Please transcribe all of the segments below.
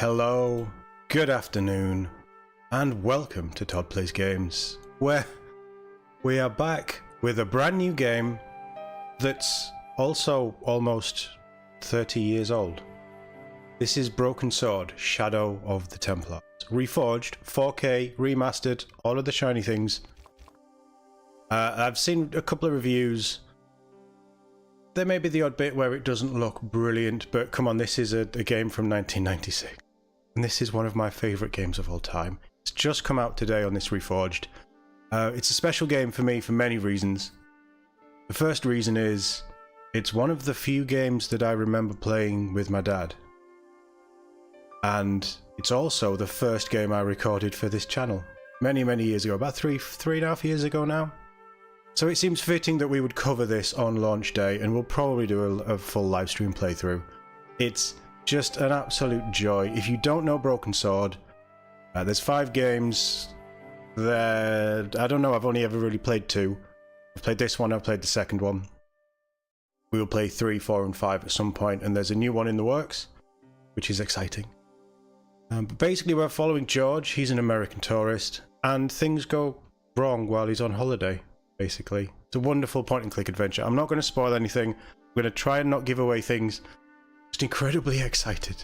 Hello, good afternoon, and welcome to TOD Plays Games, where we are back with a brand new game that's also almost 30 years old. This is Broken Sword, Shadow of the Templars. Reforged, 4K, remastered, all of the shiny things. I've seen a couple of reviews. There may be the odd bit where it doesn't look brilliant, but come on, this is a game from 1996. And this is one of my favourite games of all time. It's just come out today on this Reforged. It's a special game for me for many reasons. The first reason is, it's one of the few games that I remember playing with my dad. And it's also the first game I recorded for this channel. Many years ago, about three and a half years ago now. So it seems fitting that we would cover this on launch day, and we'll probably do a full live stream playthrough. It's just an absolute joy. If you don't know Broken Sword, there's 5 games. I don't know, I've only ever really played 2. I've played this one, I've played the second one. We will play 3, 4 and 5 at some point, and there's a new one in the works, which is exciting. But basically we're following George. He's an American tourist, and things go wrong while he's on holiday, basically. It's a wonderful point-and-click adventure. I'm not going to spoil anything. I'm going to try and not give away things. Just incredibly excited.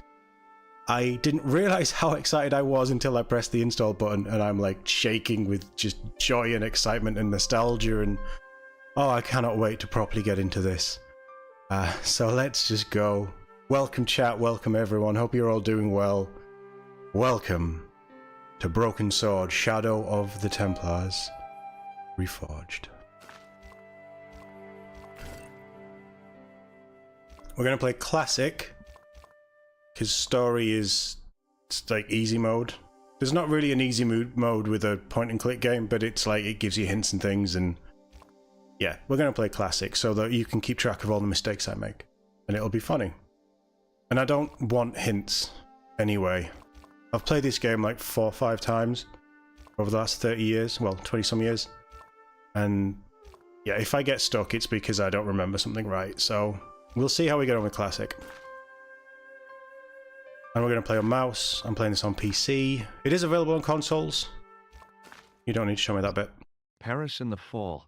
I didn't realise how excited I was until I pressed the install button, and I'm like shaking with just joy and excitement and nostalgia, and oh, I cannot wait to properly get into this. So let's just go. Welcome chat, welcome everyone. Hope you're all doing well. Welcome to Broken Sword, Shadow of the Templars, Reforged. We're going to play Classic, because story is like easy mode. There's not really an easy mode with a point-and-click game, but it's like it gives you hints and things, and yeah, we're going to play Classic so that you can keep track of all the mistakes I make, and it'll be funny. And I don't want hints anyway. I've played this game like 4 or 5 times over the last 30 years, well, 20 some years. And yeah, if I get stuck, it's because I don't remember something right. So we'll see how we get on with Classic. And we're going to play on mouse. I'm playing this on PC. It is available on consoles. You don't need to show me that bit. Paris in the fall,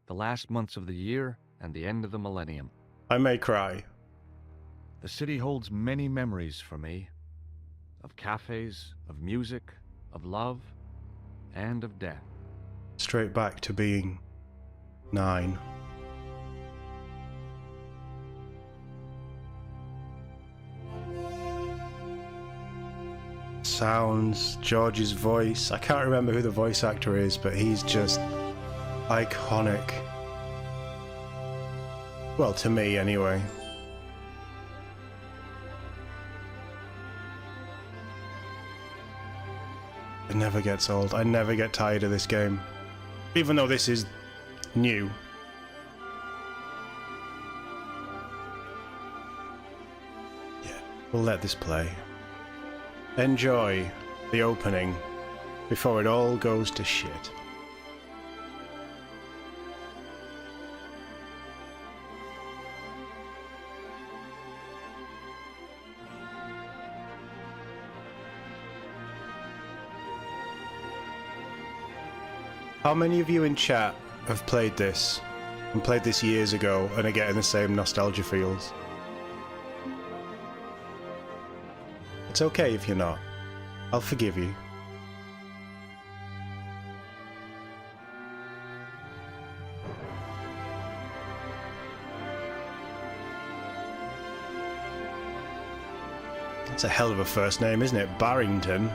the last months of the year and the end of the millennium. I may cry. The city holds many memories for me. Of cafes, of music, of love, and of death. Straight back to being 9. Sounds, George's voice. I can't remember who the voice actor is, but he's just iconic. Well, to me anyway. It never gets old. I never get tired of this game. Even though this is new. Yeah, we'll let this play. Enjoy the opening before it all goes to shit. How many of you in chat have played this, and played this years ago, and are getting the same nostalgia feels? It's okay if you're not. I'll forgive you. That's a hell of a first name, isn't it? Barrington.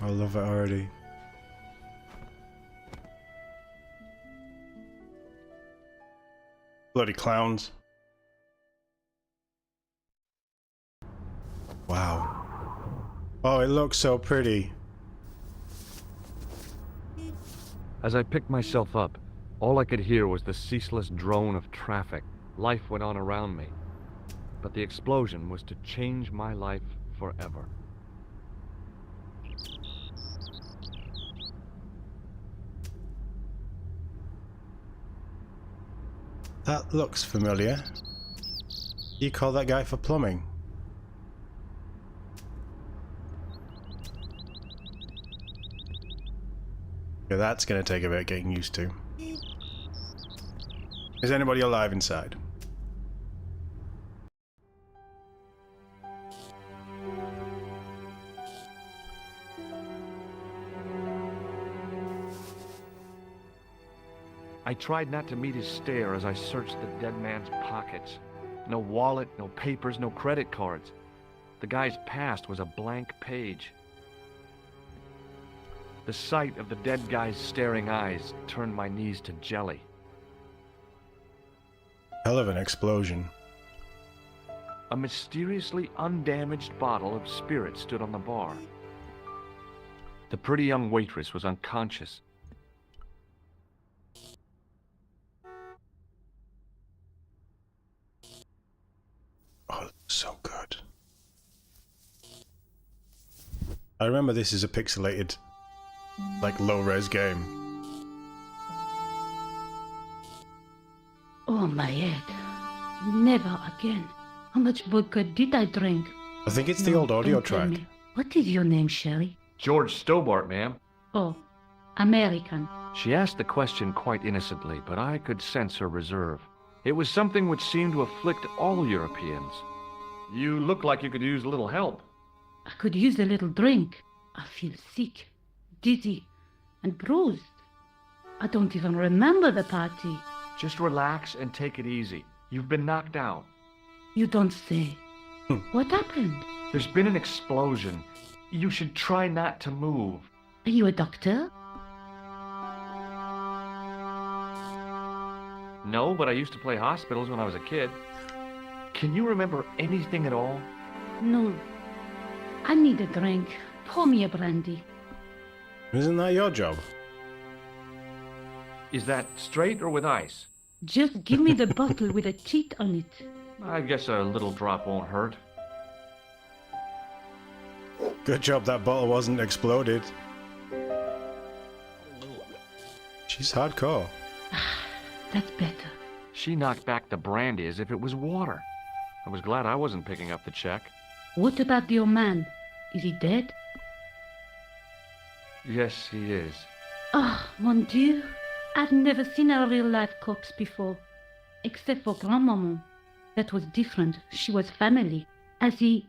I love it already. Bloody clowns. Wow. Oh, it looks so pretty. As I picked myself up, all I could hear was the ceaseless drone of traffic. Life went on around me. But the explosion was to change my life forever. That looks familiar. You call that guy for plumbing? Yeah, that's gonna take a bit getting used to. Is anybody alive inside? I tried not to meet his stare as I searched the dead man's pockets. No wallet, no papers, no credit cards. The guy's past was a blank page. The sight of the dead guy's staring eyes turned my knees to jelly. Hell of an explosion. A mysteriously undamaged bottle of spirit stood on the bar. The pretty young waitress was unconscious. Oh, so good. I remember this is a pixelated, like, low-res game. Oh, my head. Never again. How much vodka did I drink? I think it's the No, old audio don't tell track. me. What is your name, Sherry? George Stobbart, ma'am. Oh, American. She asked the question quite innocently, but I could sense her reserve. It was something which seemed to afflict all Europeans. You look like you could use a little help. I could use a little drink. I feel sick, dizzy, and bruised. I don't even remember the party. Just relax and take it easy. You've been knocked out. You don't say. What happened? There's been an explosion. You should try not to move. Are you a doctor? No, but I used to play hospitals when I was a kid. Can you remember anything at all? No. I need a drink. Pour me a brandy. Isn't that your job? Is that straight or with ice? Just give me the bottle with a cheat on it. I guess a little drop won't hurt. Good job that bottle wasn't exploded. She's hardcore. That's better. She knocked back the brandy as if it was water. I was glad I wasn't picking up the check. What about your man? Is he dead? Yes, he is. Ah, mon Dieu. I've never seen a real-life corpse before. Except for Grandmaman. That was different. She was family. Has he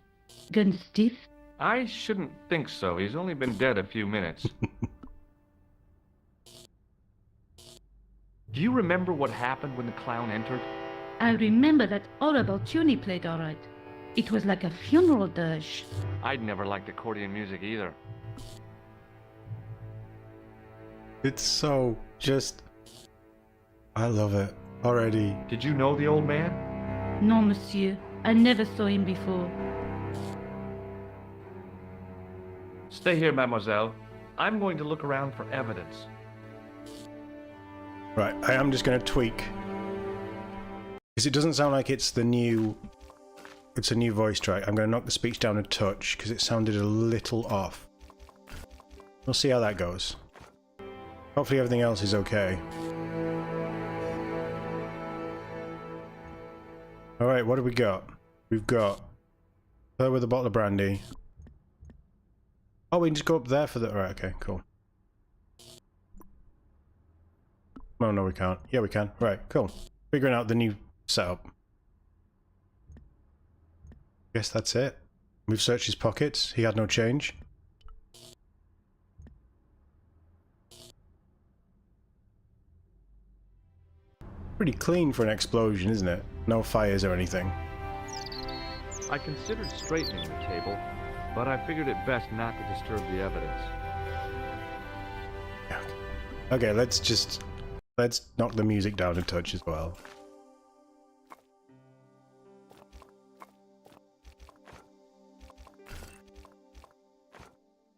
gone stiff? I shouldn't think so. He's only been dead a few minutes. Do you remember what happened when the clown entered? I remember that horrible tune he played all right. It was like a funeral dirge. I'd never liked accordion music either. It's so just... I love it already. Did you know the old man? No, monsieur. I never saw him before. Stay here, mademoiselle. I'm going to look around for evidence. Right, I am just going to tweak. Because it doesn't sound like it's the new... It's a new voice track. I'm going to knock the speech down a touch because it sounded a little off. We'll see how that goes. Hopefully everything else is okay. Alright, what do we got? We've got her with a bottle of brandy. Oh, we can just go up there for the... Right, okay, cool. Oh, no, we can't. Yeah, we can. Right, cool. Figuring out the new setup. Guess that's it. We've searched his pockets. He had no change. Pretty clean for an explosion, isn't it? No fires or anything. I considered straightening the table, but I figured it best not to disturb the evidence. Okay, let's knock the music down a touch as well.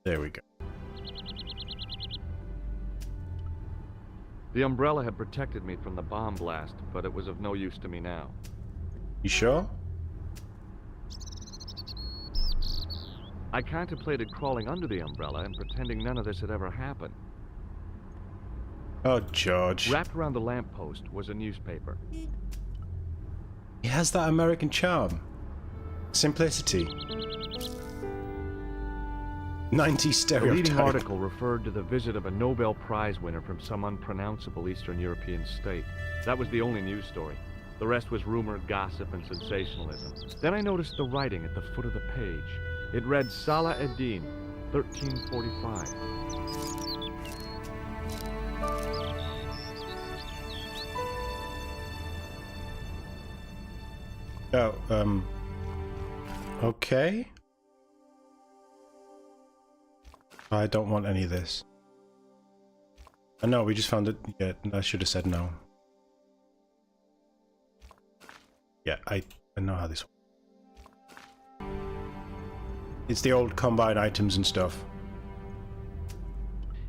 There we go. The umbrella had protected me from the bomb blast, but it was of no use to me now. You sure? I contemplated crawling under the umbrella and pretending none of this had ever happened. Oh, George. Wrapped around the lamppost was a newspaper. He has that American charm. Simplicity. 90s The stereotype. leading article referred to the visit of a Nobel Prize winner from some unpronounceable Eastern European state. That was the only news story. The rest was rumor, gossip, and sensationalism. Then I noticed the writing at the foot of the page. It read Salah ad-Din, 1345. Oh, okay. I don't want any of this. No, we just found it. Yeah, I should have said no. Yeah, I know how this works. It's the old combine items and stuff.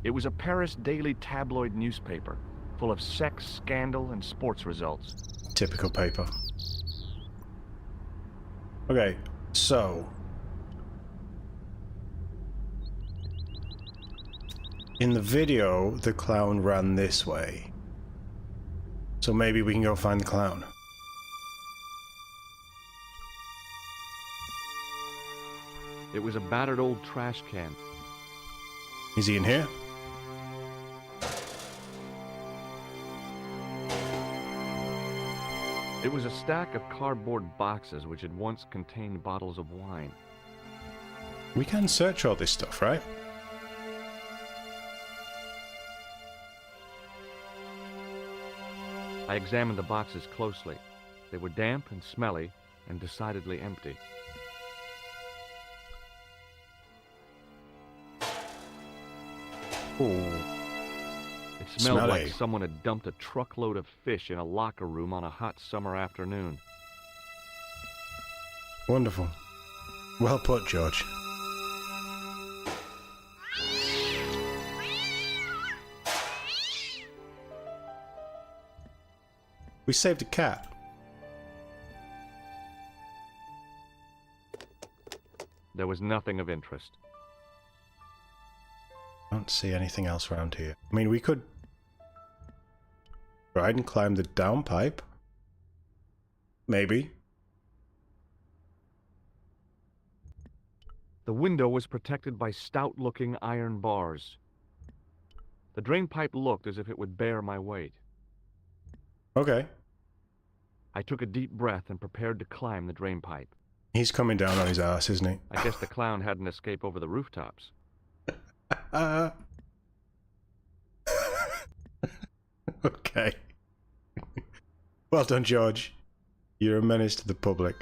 It was a Paris daily tabloid newspaper, full of sex, scandal, and sports results. Typical paper. Okay, so... in the video, the clown ran this way. So maybe we can go find the clown. It was a battered old trash can. Is he in here? It was a stack of cardboard boxes which had once contained bottles of wine. We can search all this stuff, right? I examined the boxes closely. They were damp and smelly and decidedly empty. Ooh. It smelled like someone had dumped a truckload of fish in a locker room on a hot summer afternoon. Wonderful. Well put, George. We saved a cat. There was nothing of interest. I don't see anything else around here. I mean, we could try and climb the downpipe. Maybe. The window was protected by stout-looking iron bars. The drain pipe looked as if it would bear my weight. Okay. I took a deep breath and prepared to climb the drain pipe. He's coming down on his ass, isn't he? I guess the clown had an escape over the rooftops. Okay. Well done, George. You're a menace to the public.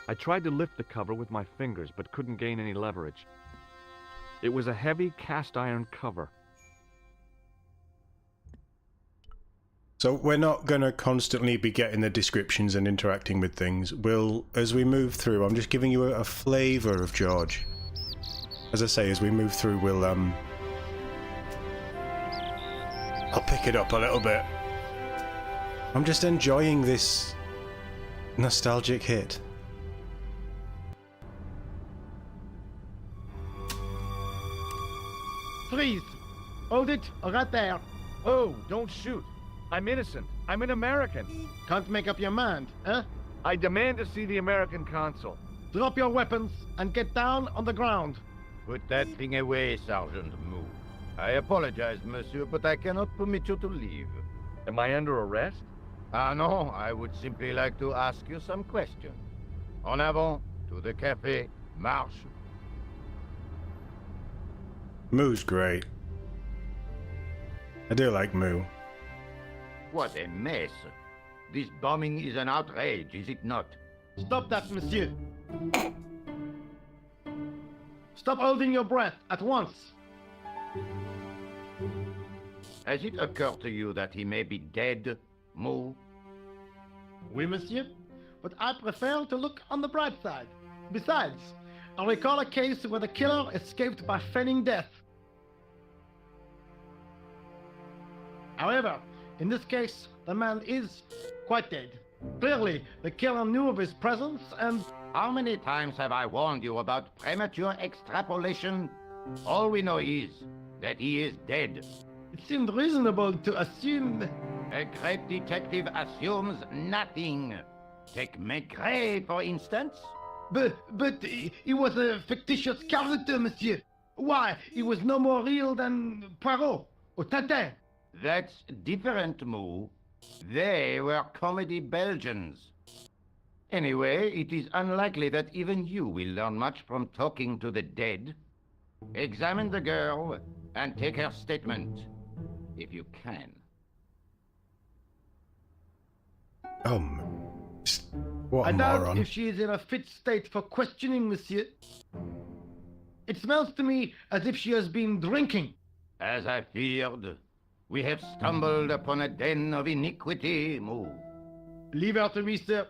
I tried to lift the cover with my fingers, but couldn't gain any leverage. It was a heavy cast iron cover. So we're not going to constantly be getting the descriptions and interacting with things. We'll, as we move through, I'm just giving you a flavour of George. As I say, as we move through, we'll, I'll pick it up a little bit. I'm just enjoying this nostalgic hit. Freeze! Hold it, right there. Oh, don't shoot. I'm innocent. I'm an American. Can't make up your mind, eh? I demand to see the American consul. Drop your weapons and get down on the ground. Put that thing away, Sergeant Moo. I apologize, monsieur, but I cannot permit you to leave. Am I under arrest? Ah, no, I would simply like to ask you some questions. En avant, to the café, marche. Moo's great. I do like Moo. What a mess. This bombing is an outrage, is it not? Stop that, monsieur. Stop holding your breath at once. Has it occurred to you that he may be dead, Moo? Oui, monsieur. But I prefer to look on the bright side. Besides, I recall a case where the killer escaped by feigning death. However, in this case, the man is quite dead. Clearly, the killer knew of his presence and... How many times have I warned you about premature extrapolation? All we know is that he is dead. It seemed reasonable to assume... A great detective assumes nothing. Take Maigret, for instance. But he was a fictitious character, monsieur. Why, he was no more real than Poirot or Tintin. That's different, Moo. They were comedy Belgians. Anyway, it is unlikely that even you will learn much from talking to the dead. Examine the girl and take her statement, if you can. What a I doubt moron. if she is in a fit state for questioning, monsieur. It smells to me as if she has been drinking. As I feared, we have stumbled upon a den of iniquity, Moo. Leave her to me, sir.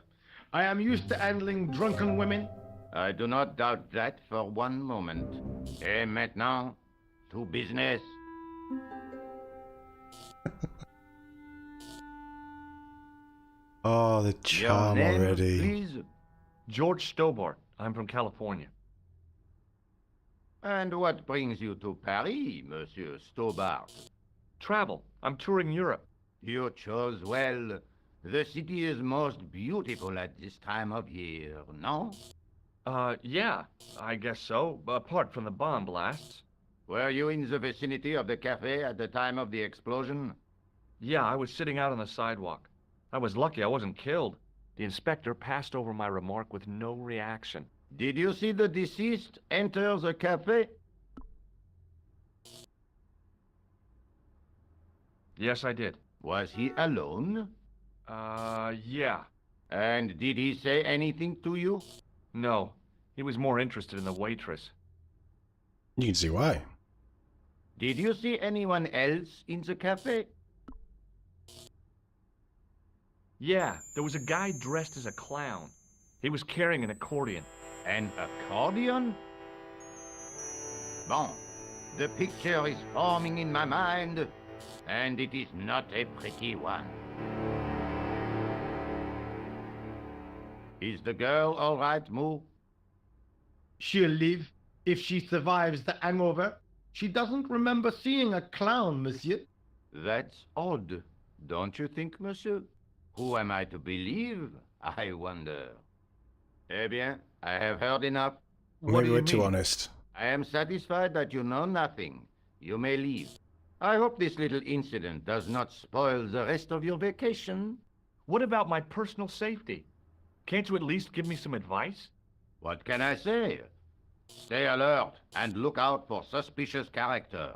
I am used to handling drunken women. I do not doubt that for one moment. Et maintenant, to business. Oh, the Your charm name, already. please? George Stobbart. I'm from California. And what brings you to Paris, Monsieur Stobbart? Travel. I'm touring Europe. You chose well. The city is most beautiful at this time of year, no? Yeah, I guess so, apart from the bomb blasts. Were you in the vicinity of the cafe at the time of the explosion? Yeah, I was sitting out on the sidewalk. I was lucky I wasn't killed. The inspector passed over my remark with no reaction. Did you see the deceased enter the cafe? Yes, I did. Was he alone? Yeah. And did he say anything to you? No, he was more interested in the waitress. You can see why. Did you see anyone else in the cafe? Yeah, there was a guy dressed as a clown. He was carrying an accordion. An accordion? Bon, the picture is forming in my mind, and it is not a pretty one. Is the girl all right, Moo? She'll live if she survives the hangover. She doesn't remember seeing a clown, monsieur. That's odd, don't you think, monsieur? Who am I to believe, I wonder? Eh bien, I have heard enough. Maybe we're too honest. I am satisfied that you know nothing. You may leave. I hope this little incident does not spoil the rest of your vacation. What about my personal safety? Can't you at least give me some advice? What can I say? Stay alert and look out for suspicious characters.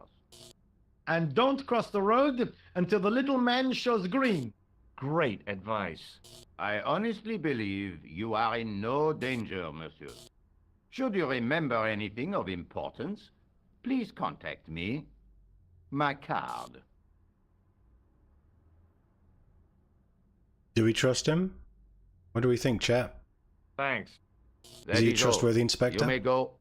And don't cross the road until the little man shows green. Great advice. I honestly believe you are in no danger, monsieur. Should you remember anything of importance, please contact me. My card. Do we trust him? What do we think, chat? Thanks. Is he a all. trustworthy inspector? You may go.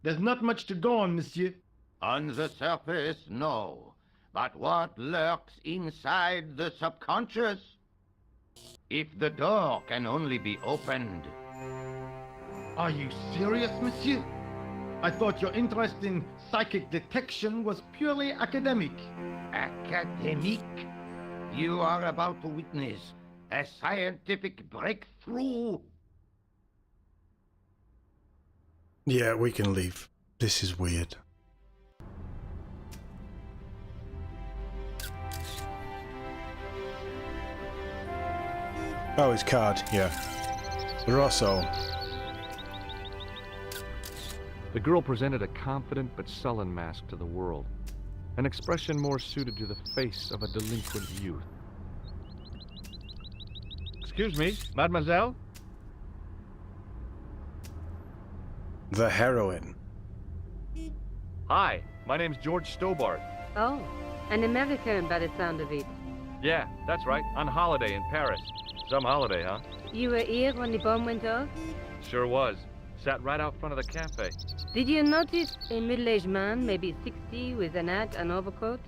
There's not much to go on, monsieur. On the surface, no. But what lurks inside the subconscious? If the door can only be opened. Are you serious, monsieur? I thought your interest in psychic detection was purely academic. Academic? You are about to witness a scientific breakthrough. Yeah, we can leave. This is weird. Oh, his card, yeah. Rosso. The girl presented a confident but sullen mask to the world, an expression more suited to the face of a delinquent youth. Excuse me, mademoiselle? The heroine. Hi, my name's George Stobbart. Oh, an American by the sound of it. Yeah, that's right, on holiday in Paris. Some holiday, huh? You were here when the bomb went off? Sure was. Sat right out front of the cafe. Did you notice a middle-aged man, maybe 60, with an hat and overcoat?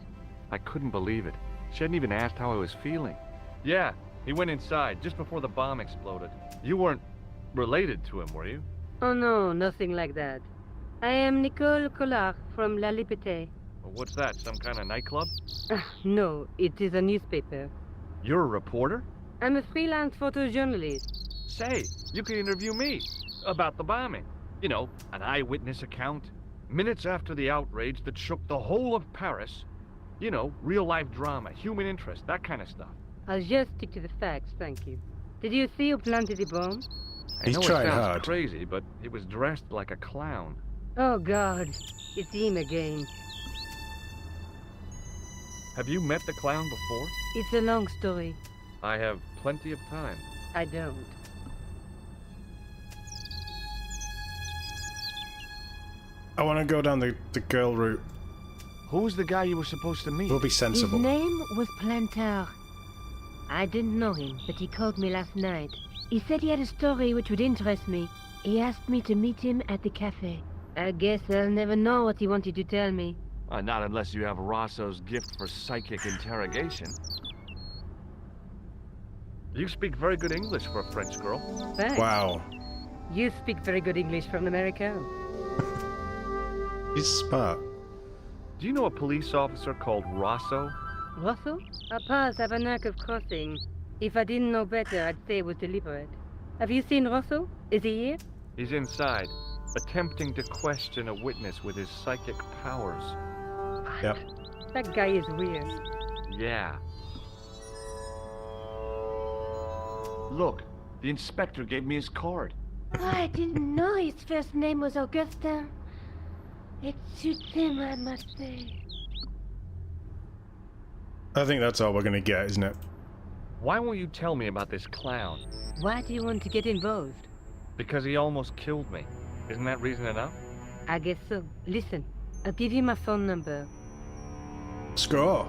I couldn't believe it. She hadn't even asked how I was feeling. Yeah, he went inside just before the bomb exploded. You weren't related to him, were you? Oh no, nothing like that. I am Nicole Collard from La Liberté. Well, what's that, some kind of nightclub? No, it is a newspaper. You're a reporter? I'm a freelance photojournalist. Say, you could interview me about the bombing. You know, an eyewitness account. Minutes after the outrage that shook the whole of Paris. You know, real-life drama, human interest, that kind of stuff. I'll just stick to the facts, thank you. Did you see who planted the bomb? He's I know trying it sounds hard. crazy, but he was dressed like a clown. Oh God, it's him again. Have you met the clown before? It's a long story. I have plenty of time. I don't. I want to go down the girl route. Who was the guy you were supposed to meet? We'll be His sensible. name was Planter. I didn't know him, but he called me last night. He said he had a story which would interest me. He asked me to meet him at the cafe. I guess I'll never know what he wanted to tell me. Not unless you have Rosso's gift for psychic interrogation. You speak very good English for a French girl. Thanks. Wow. You speak very good English from America. He's smart. Do you know a police officer called Rosso? Rosso? Our paths have a knack of crossing. If I didn't know better, I'd say it was deliberate. Have you seen Rosso? Is he here? He's inside, attempting to question a witness with his psychic powers. Yep. That guy is weird. Yeah. Look, the inspector gave me his card. Oh, I didn't know his first name was Augustin. It suits him, I must say. I think that's all we're going to get, isn't it? Why won't you tell me about this clown? Why do you want to get involved? Because he almost killed me. Isn't that reason enough? I guess so. Listen, I'll give you my phone number. Score.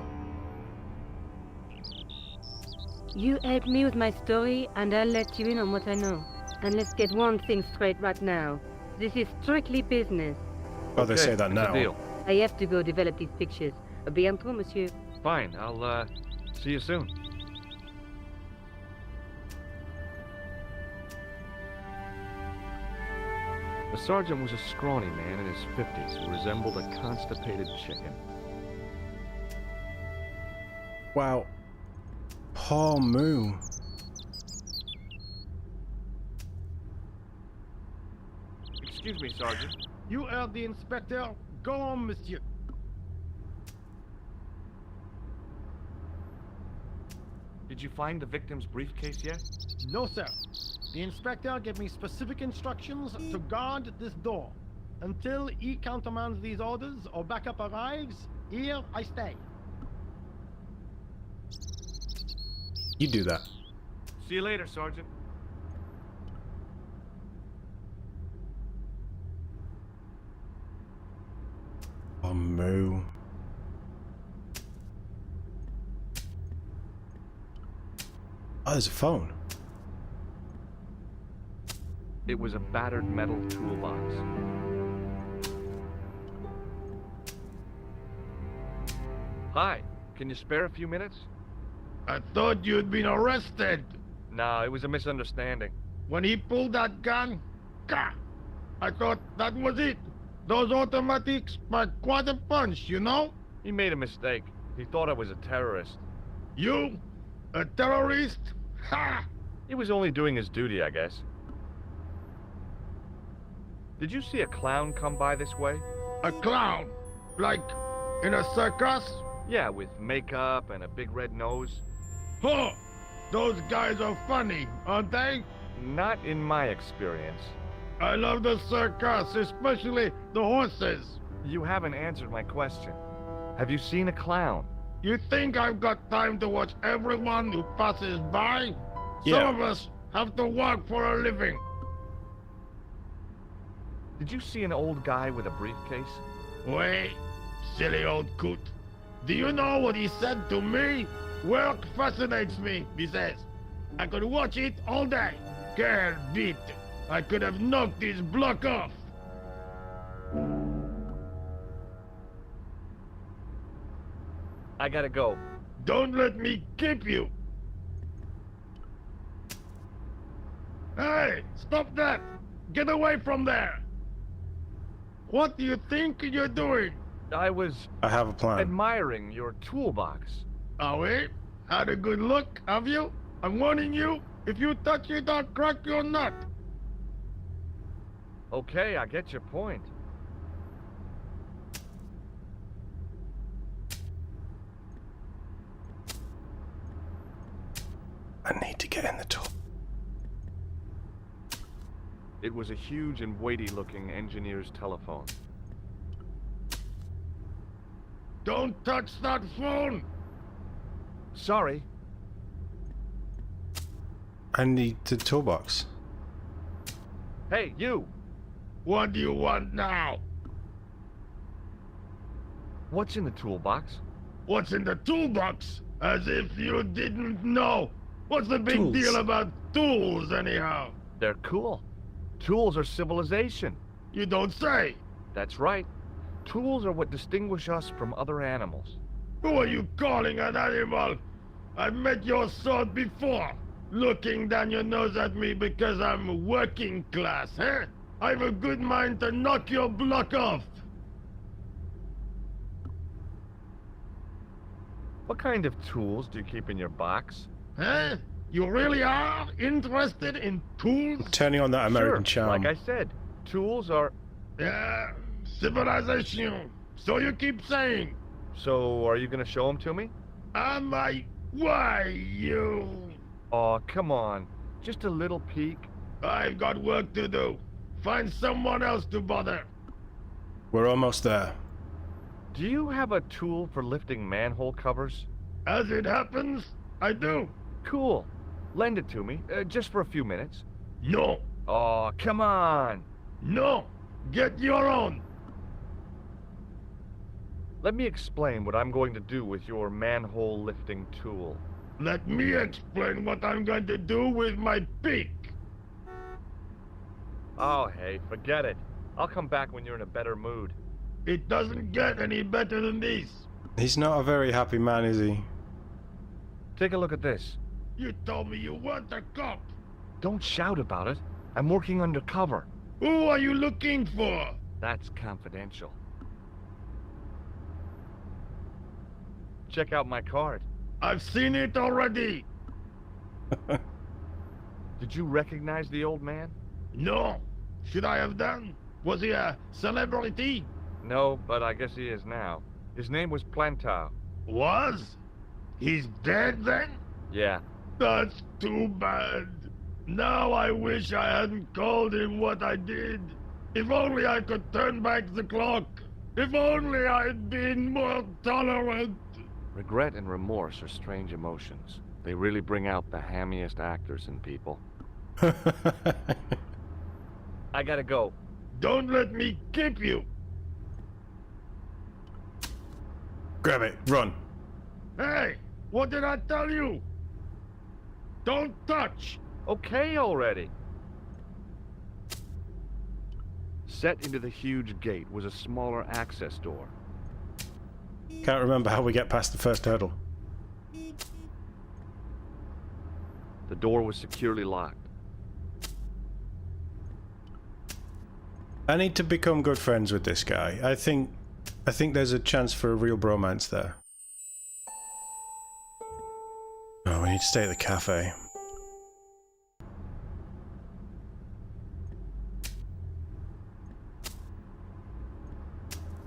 You help me with my story, and I'll let you in on what I know. And let's get one thing straight right now. This is strictly business. Oh, they say that it's now. a deal. I have to go develop these pictures. A bientôt, monsieur. Fine, I'll, see you soon. The sergeant was a scrawny man in his 50s who resembled a constipated chicken. Wow. Poor Moo. Excuse me, Sergeant. You heard the inspector. Go on, monsieur. Did you find the victim's briefcase yet? No, sir. The inspector gave me specific instructions to guard this door. Until he countermands these orders or backup arrives, here I stay. You do that. See you later, Sergeant. Oh, Moo. Oh, there's a phone. It was a battered metal toolbox. Hi, can you spare a few minutes? I thought you'd been arrested. No, it was a misunderstanding. When he pulled that gun, gah, I thought that was it. Those automatics pack quite a punch, you know? He made a mistake. He thought I was a terrorist. You? A terrorist? Ha! He was only doing his duty, I guess. Did you see a clown come by this way? A clown? Like in a circus? Yeah, with makeup and a big red nose. Huh! Those guys are funny, aren't they? Not in my experience. I love the circus, especially the horses. You haven't answered my question. Have you seen a clown? You think I've got time to watch everyone who passes by? Yeah. Some of us have to work for a living. Did you see an old guy with a briefcase? Wait, silly old coot. Do you know what he said to me? Work fascinates me, he says. I could watch it all day. Quel bit. I could have knocked his block off. I gotta go. Don't let me keep you. Hey, stop that. Get away from there. What do you think you're doing? I was I have a plan. admiring your toolbox. Oh, wait? Had a good look, have you? I'm warning you, if you touch it, I'll crack your nut. Okay, I get your point. I need to get in the tool. It was a huge and weighty-looking engineer's telephone. Don't touch that phone! Sorry. I need the toolbox. Hey, you! What do you want now? What's in the toolbox? What's in the toolbox? As if you didn't know. What's the big Tools. deal about tools, anyhow? They're cool. Tools are civilization. You don't say. That's right. Tools are what distinguish us from other animals. Who are you calling an animal? I've met your sort before. Looking down your nose at me because I'm working class, huh? I've a good mind to knock your block off. What kind of tools do you keep in your box? Huh? You really are interested in tools? Turning on that American Sure, charm. like I said, tools are... Yeah, civilization. So you keep saying. So, are you gonna show them to me? Am I? Why, you? Aw, come on. Just a little peek. I've got work to do. Find someone else to bother. We're almost there. Do you have a tool for lifting manhole covers? As it happens, I do. Cool. Lend it to me, just for a few minutes. No, Aw, come on. no. Get your own. Let me explain what I'm going to do with your manhole lifting tool. Let me explain what I'm going to do with my pick. Oh, hey, forget it. I'll come back when you're in a better mood. It doesn't get any better than this. He's not a very happy man, is he? Take a look at this. You told me you weren't a cop. Don't shout about it. I'm working undercover. Who are you looking for? That's confidential. Check out my card. I've seen it already. Did you recognize the old man? No. Should I have done? Was he a celebrity? No, but I guess he is now. His name was Plantow. Was? He's dead then? Yeah. That's too bad. Now I wish I hadn't called him what I did. If only I could turn back the clock. If only I'd been more tolerant. Regret and remorse are strange emotions. They really bring out the hammiest actors in people. I gotta go. Don't let me keep you. Grab it. Run. Hey, what did I tell you? Don't touch. Okay already. Set into the huge gate was a smaller access door. Can't remember how we get past the first hurdle. The door was securely locked. I need to become good friends with this guy. I think there's a chance for a real bromance there. Oh, we need to stay at the cafe.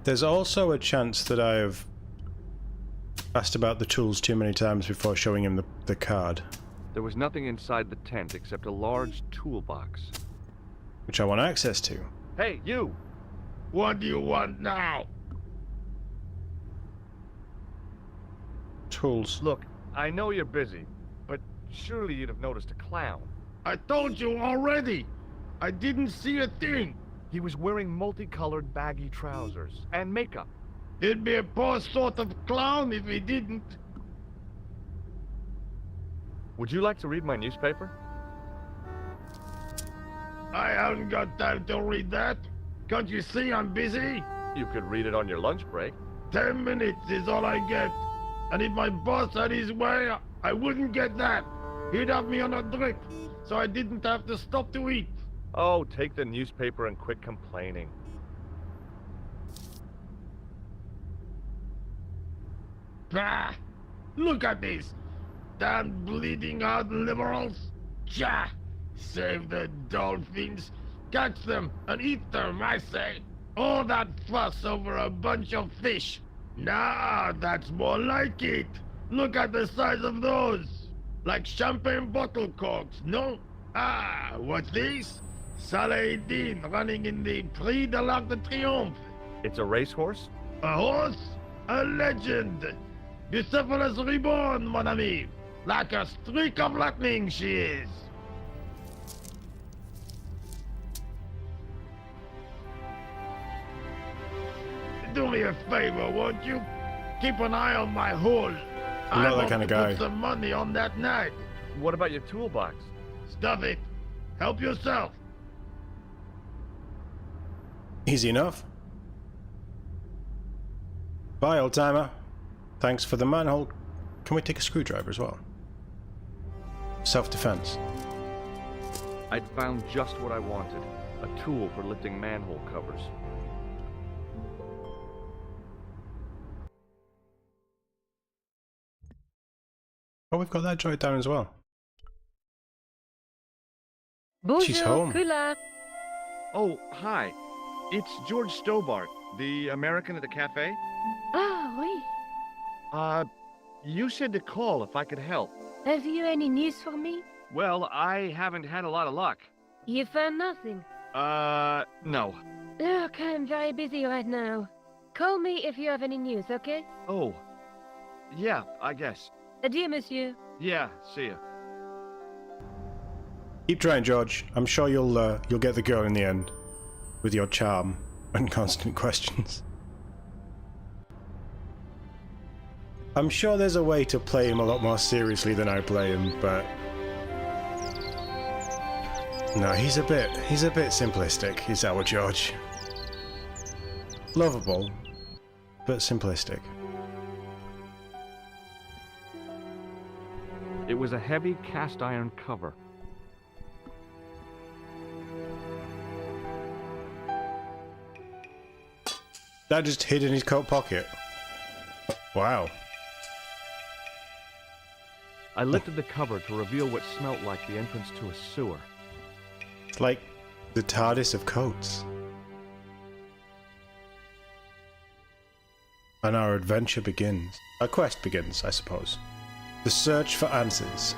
There's also a chance that I have asked about the tools too many times before showing him the card, There was nothing inside the tent except a large toolbox. which I want access to. Hey, you! What do you want now? Tools. Look, I know you're busy, but Surely you'd have noticed a clown. I told you already. I didn't see a thing. He was wearing multicolored baggy trousers and makeup. He'd be a poor sort of clown if he didn't. Would you like to read my newspaper? I haven't got time to read that. Can't you see I'm busy? You could read it on your lunch break. 10 minutes is all I get. And if my boss had his way, I wouldn't get that. He'd have me on a drip, so I didn't have to stop to eat. Oh, take the newspaper and quit complaining. Bah! Look at this. Damn bleeding out liberals. Cha! Save the dolphins. Catch them and eat them, I say. All that fuss over a bunch of fish. Nah, that's more like it. Look at the size of those. Like champagne bottle corks, no? Ah, what's this? Saladin running in the Prix de l'Arc de Triomphe. It's a racehorse? A horse? A legend. Bucephalus reborn, mon ami. Like a streak of lightning she is. Do me a favor, won't you? Keep an eye on my hole. I'm not that kind of guy. Put some money on that night. What about your toolbox? Stuff it. Help yourself. Easy enough. Bye, old timer. Thanks for the manhole. Can we take a screwdriver as well? Self-defense. I'd found just what I wanted. A tool for lifting manhole covers. Oh, we've got that joint down as well. She's Bonjour, home. Kula. Oh, hi. It's George Stobbart, the American at the cafe. Ah, oui. You said to call if I could help. Have you any news for me? Well, I haven't had a lot of luck. You found nothing. No. Look, I'm very busy right now. Call me if you have any news, okay? Oh. Yeah, I guess. Adieu, monsieur. Yeah, see ya. Keep trying, George. I'm sure you'll get the girl in the end, with your charm and constant questions. I'm sure there's a way to play him a lot more seriously than I play him, but no, he's a bit simplistic. Is our George? Lovable, but simplistic. It was a heavy cast iron cover. That just hid in his coat pocket. Wow. I lifted the cover to reveal what smelt like the entrance to a sewer. It's like the TODIS of coats. And our adventure begins. Our quest begins, I suppose. The search for answers.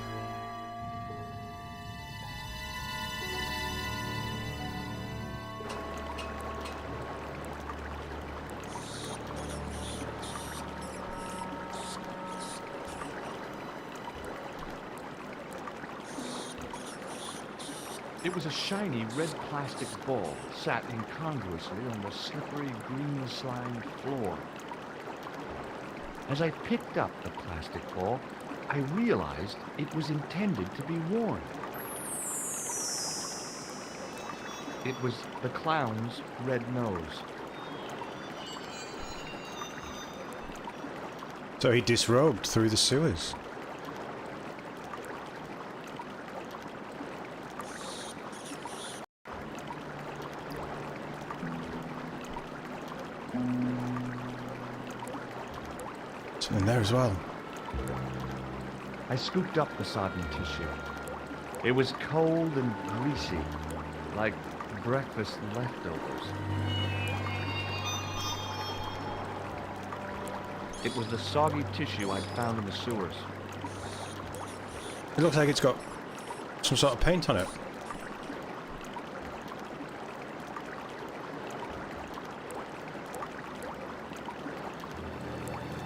It was a shiny red plastic ball sat incongruously on the slippery green slimed floor. As I picked up the plastic ball, I realized it was intended to be worn. It was the clown's red nose. So he disrobed through the sewers. In there as well. I scooped up the sodden tissue. It was cold and greasy, like breakfast leftovers. It was the soggy tissue I'd found in the sewers. It looks like it's got some sort of paint on it.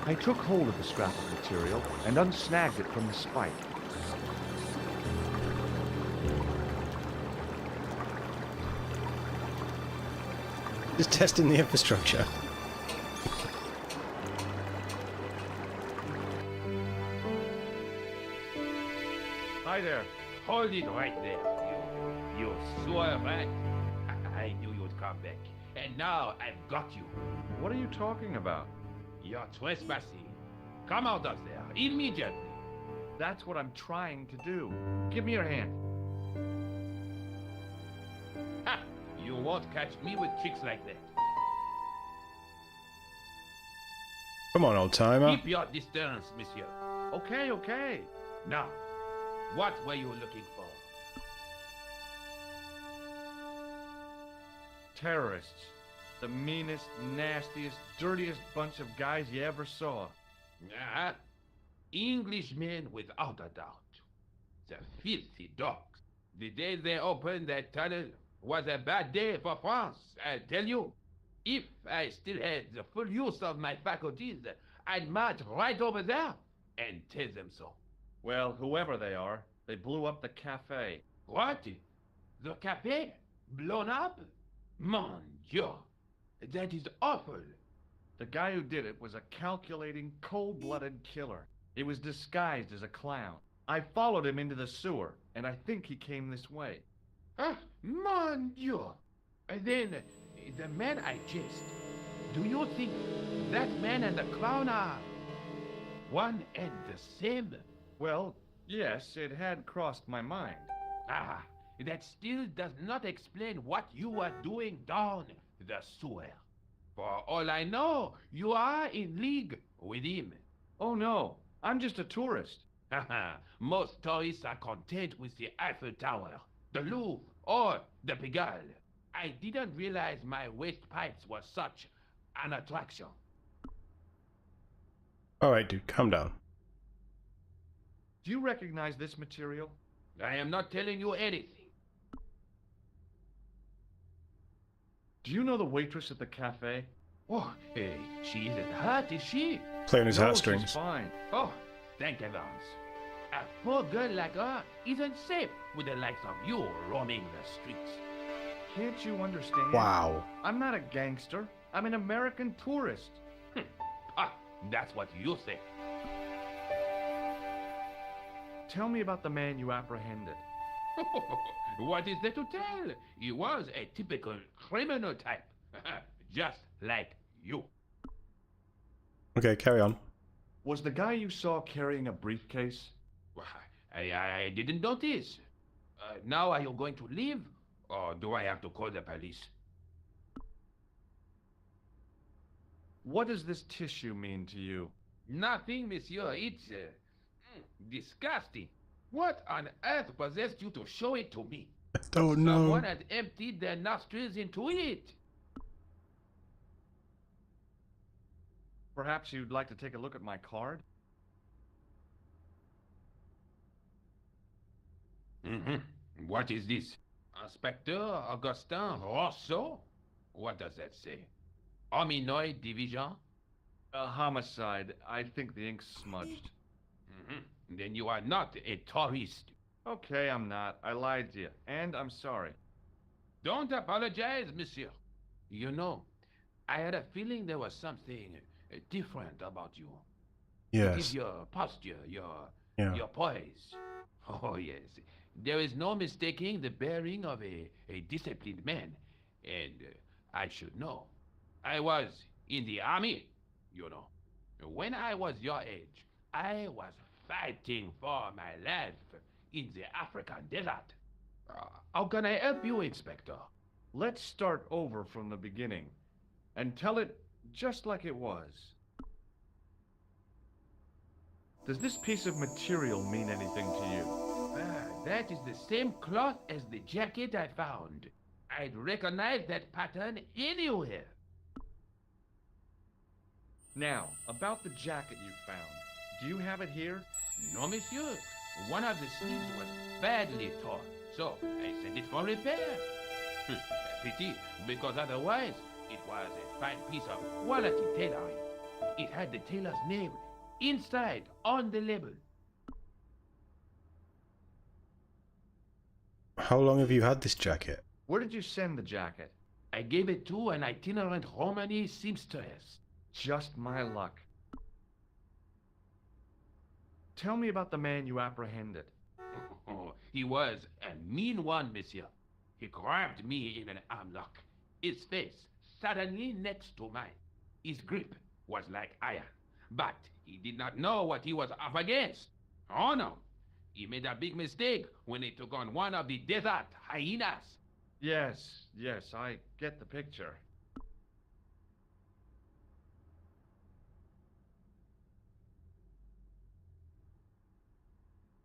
I took hold of the scrap of material and unsnagged it from the spike. Just testing the infrastructure. Hi there. Hold it right there, you sore rat. I knew you'd come back. And now I've got you. What are you talking about? You're trespassing. Come out of there, immediately. That's what I'm trying to do. Give me your hand. Ha! You won't catch me with tricks like that. Come on, old timer. Keep your distance, monsieur. Okay, okay. Now, what were you looking for? Terrorists. The meanest, nastiest, dirtiest bunch of guys you ever saw. Ah, Englishmen without a doubt. The filthy dogs. The day they opened that tunnel was a bad day for France, I tell you. If I still had the full use of my faculties, I'd march right over there and tell them so. Well, whoever they are, they blew up the cafe. What? The cafe? Blown up? Mon Dieu! That is awful. The guy who did it was a calculating, cold-blooded killer. He was disguised as a clown. I followed him into the sewer, and I think he came this way. Ah, mon Dieu! Then, the man I chased, do you think that man and the clown are one and the same? Well, yes, it had crossed my mind. Ah, that still does not explain what you are doing down the sewer. For all I know, you are in league with him. Oh no, I'm just a tourist. Haha, most tourists are content with the Eiffel Tower, the Louvre, or the Pigalle. I didn't realize my waste pipes were such an attraction. Alright, dude, calm down. Do you recognize this material? I am not telling you anything. Do you know the waitress at the cafe? Oh, she isn't hurt, is she? Playing his No, heartstrings. she's fine. Oh, thank heavens. A poor girl like her isn't safe with the likes of you roaming the streets. Can't you understand? Wow. I'm not a gangster. I'm an American tourist. Ah, that's what you say. Tell me about the man you apprehended. What is there to tell? He was a typical criminal type. Just like you. Okay, carry on. Was the guy you saw carrying a briefcase? Well, I didn't notice. Now are you going to leave? Or do I have to call the police? What does this tissue mean to you? Nothing, monsieur. It's disgusting. What on earth possessed you to show it to me? Oh no. Someone had emptied their nostrils into it. Perhaps you'd like to take a look at my card? What is this? Inspector Augustin Rousseau? What does that say? Hominoid Division? A homicide. I think the ink's smudged. Then you are not a tourist. Okay, I'm not. I lied to you. And I'm sorry. Don't apologize, monsieur. You know, I had a feeling there was something different about you. It is Yes. your posture, your Yeah. poise. Oh, yes. There is no mistaking the bearing of a disciplined man. And I should know. I was in the army, you know. When I was your age, I was fighting for my life in the African desert. How can I help you, Inspector? Let's start over from the beginning and tell it just like it was. Does this piece of material mean anything to you? That is the same cloth as the jacket I found. I'd recognize that pattern anywhere. Now, about the jacket you found. Do you have it here? No, monsieur. One of the sleeves was badly torn, so I sent it for repair. Pity, because otherwise it was a fine piece of quality tailoring. It had the tailor's name inside on the label. How long have you had this jacket? Where did you send the jacket? I gave it to an itinerant Romany seamstress. Just my luck. Tell me about the man you apprehended. He was a mean one, monsieur. He grabbed me in an armlock. His face suddenly next to mine. His grip was like iron, but he did not know what he was up against. Oh no, he made a big mistake when he took on one of the desert hyenas. Yes, I get the picture.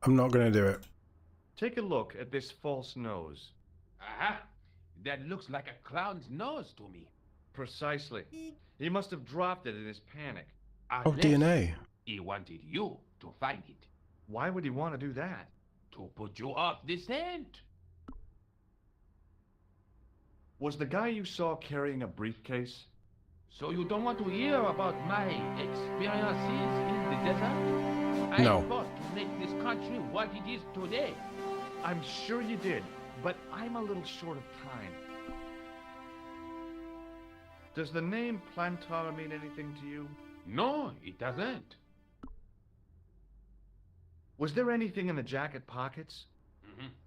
I'm not going to do it. Take a look at this false nose. Aha! That looks like a clown's nose to me. Precisely. He must have dropped it in his panic. Oh, Unless DNA. he wanted you to find it, Why would he want to do that? to put you off the scent. Was the guy you saw carrying a briefcase? So you don't want to hear about my experiences in the desert? No. I fought to make this country what it is today. I'm sure you did, but I'm a little short of time. Does the name Plantar mean anything to you? No, it doesn't. Was there anything in the jacket pockets?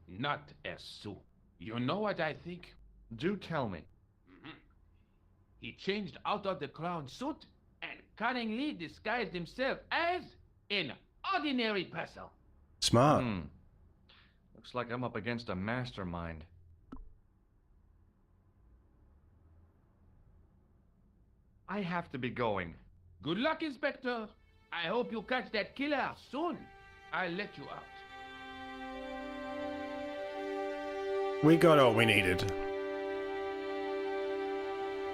Not a sou. You know what I think? Do tell me. He changed out of the clown suit and cunningly disguised himself as an ordinary person. Smart. Looks like I'm up against a mastermind. I have to be going. Good luck, Inspector. I hope you catch that killer soon. I'll let you out. We got all we needed.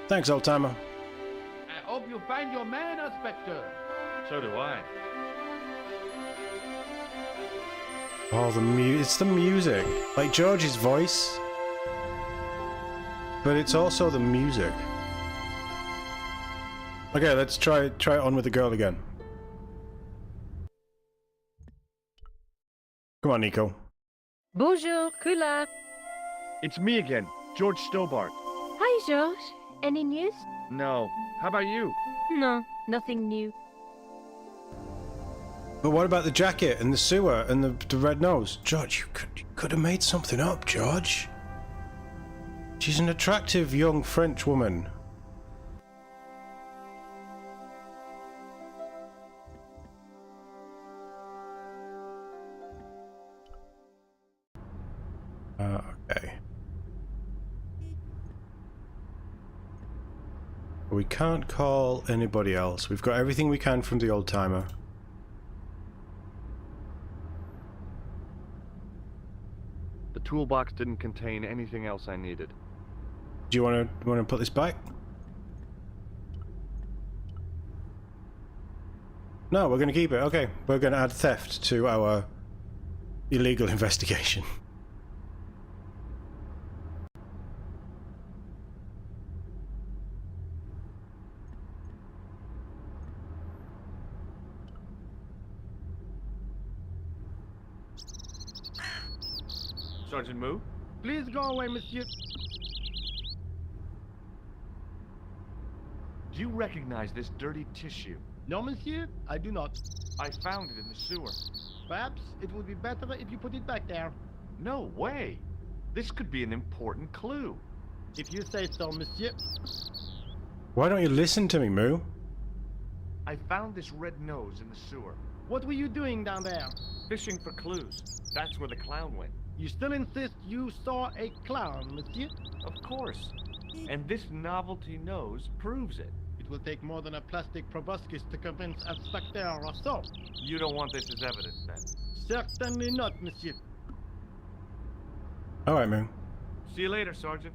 Thanks, old timer. I hope you find your man, Inspector. So do I. Oh, it's the music. Like George's voice. But it's also the music. Okay, let's try it on with the girl again. Come on, Nico. Bonjour, Kula. It's me again, George Stobbart. Hi, George. Any news? No. How about you? No, nothing new. But what about the jacket and the sewer and the red nose? George, you could have made something up, George. She's an attractive young French woman. Okay. We can't call anybody else. We've got everything we can from the old timer. The toolbox didn't contain anything else I needed. Do you want to put this back? No, we're going to keep it. Okay, we're going to add theft to our illegal investigation. Sergeant Moo? Please go away, monsieur. Do you recognize this dirty tissue? No, monsieur, I do not. I found it in the sewer. Perhaps it would be better if you put it back there. No way! This could be an important clue. If you say so, monsieur. Why don't you listen to me, Moo? I found this red nose in the sewer. What were you doing down there? Fishing for clues. That's where the clown went. You still insist you saw a clown, monsieur? Of course. And this novelty nose proves it. It will take more than a plastic proboscis to convince Inspector Rousseau. You don't want this as evidence, then? Certainly not, monsieur. Alright, Moo. See you later, Sergeant.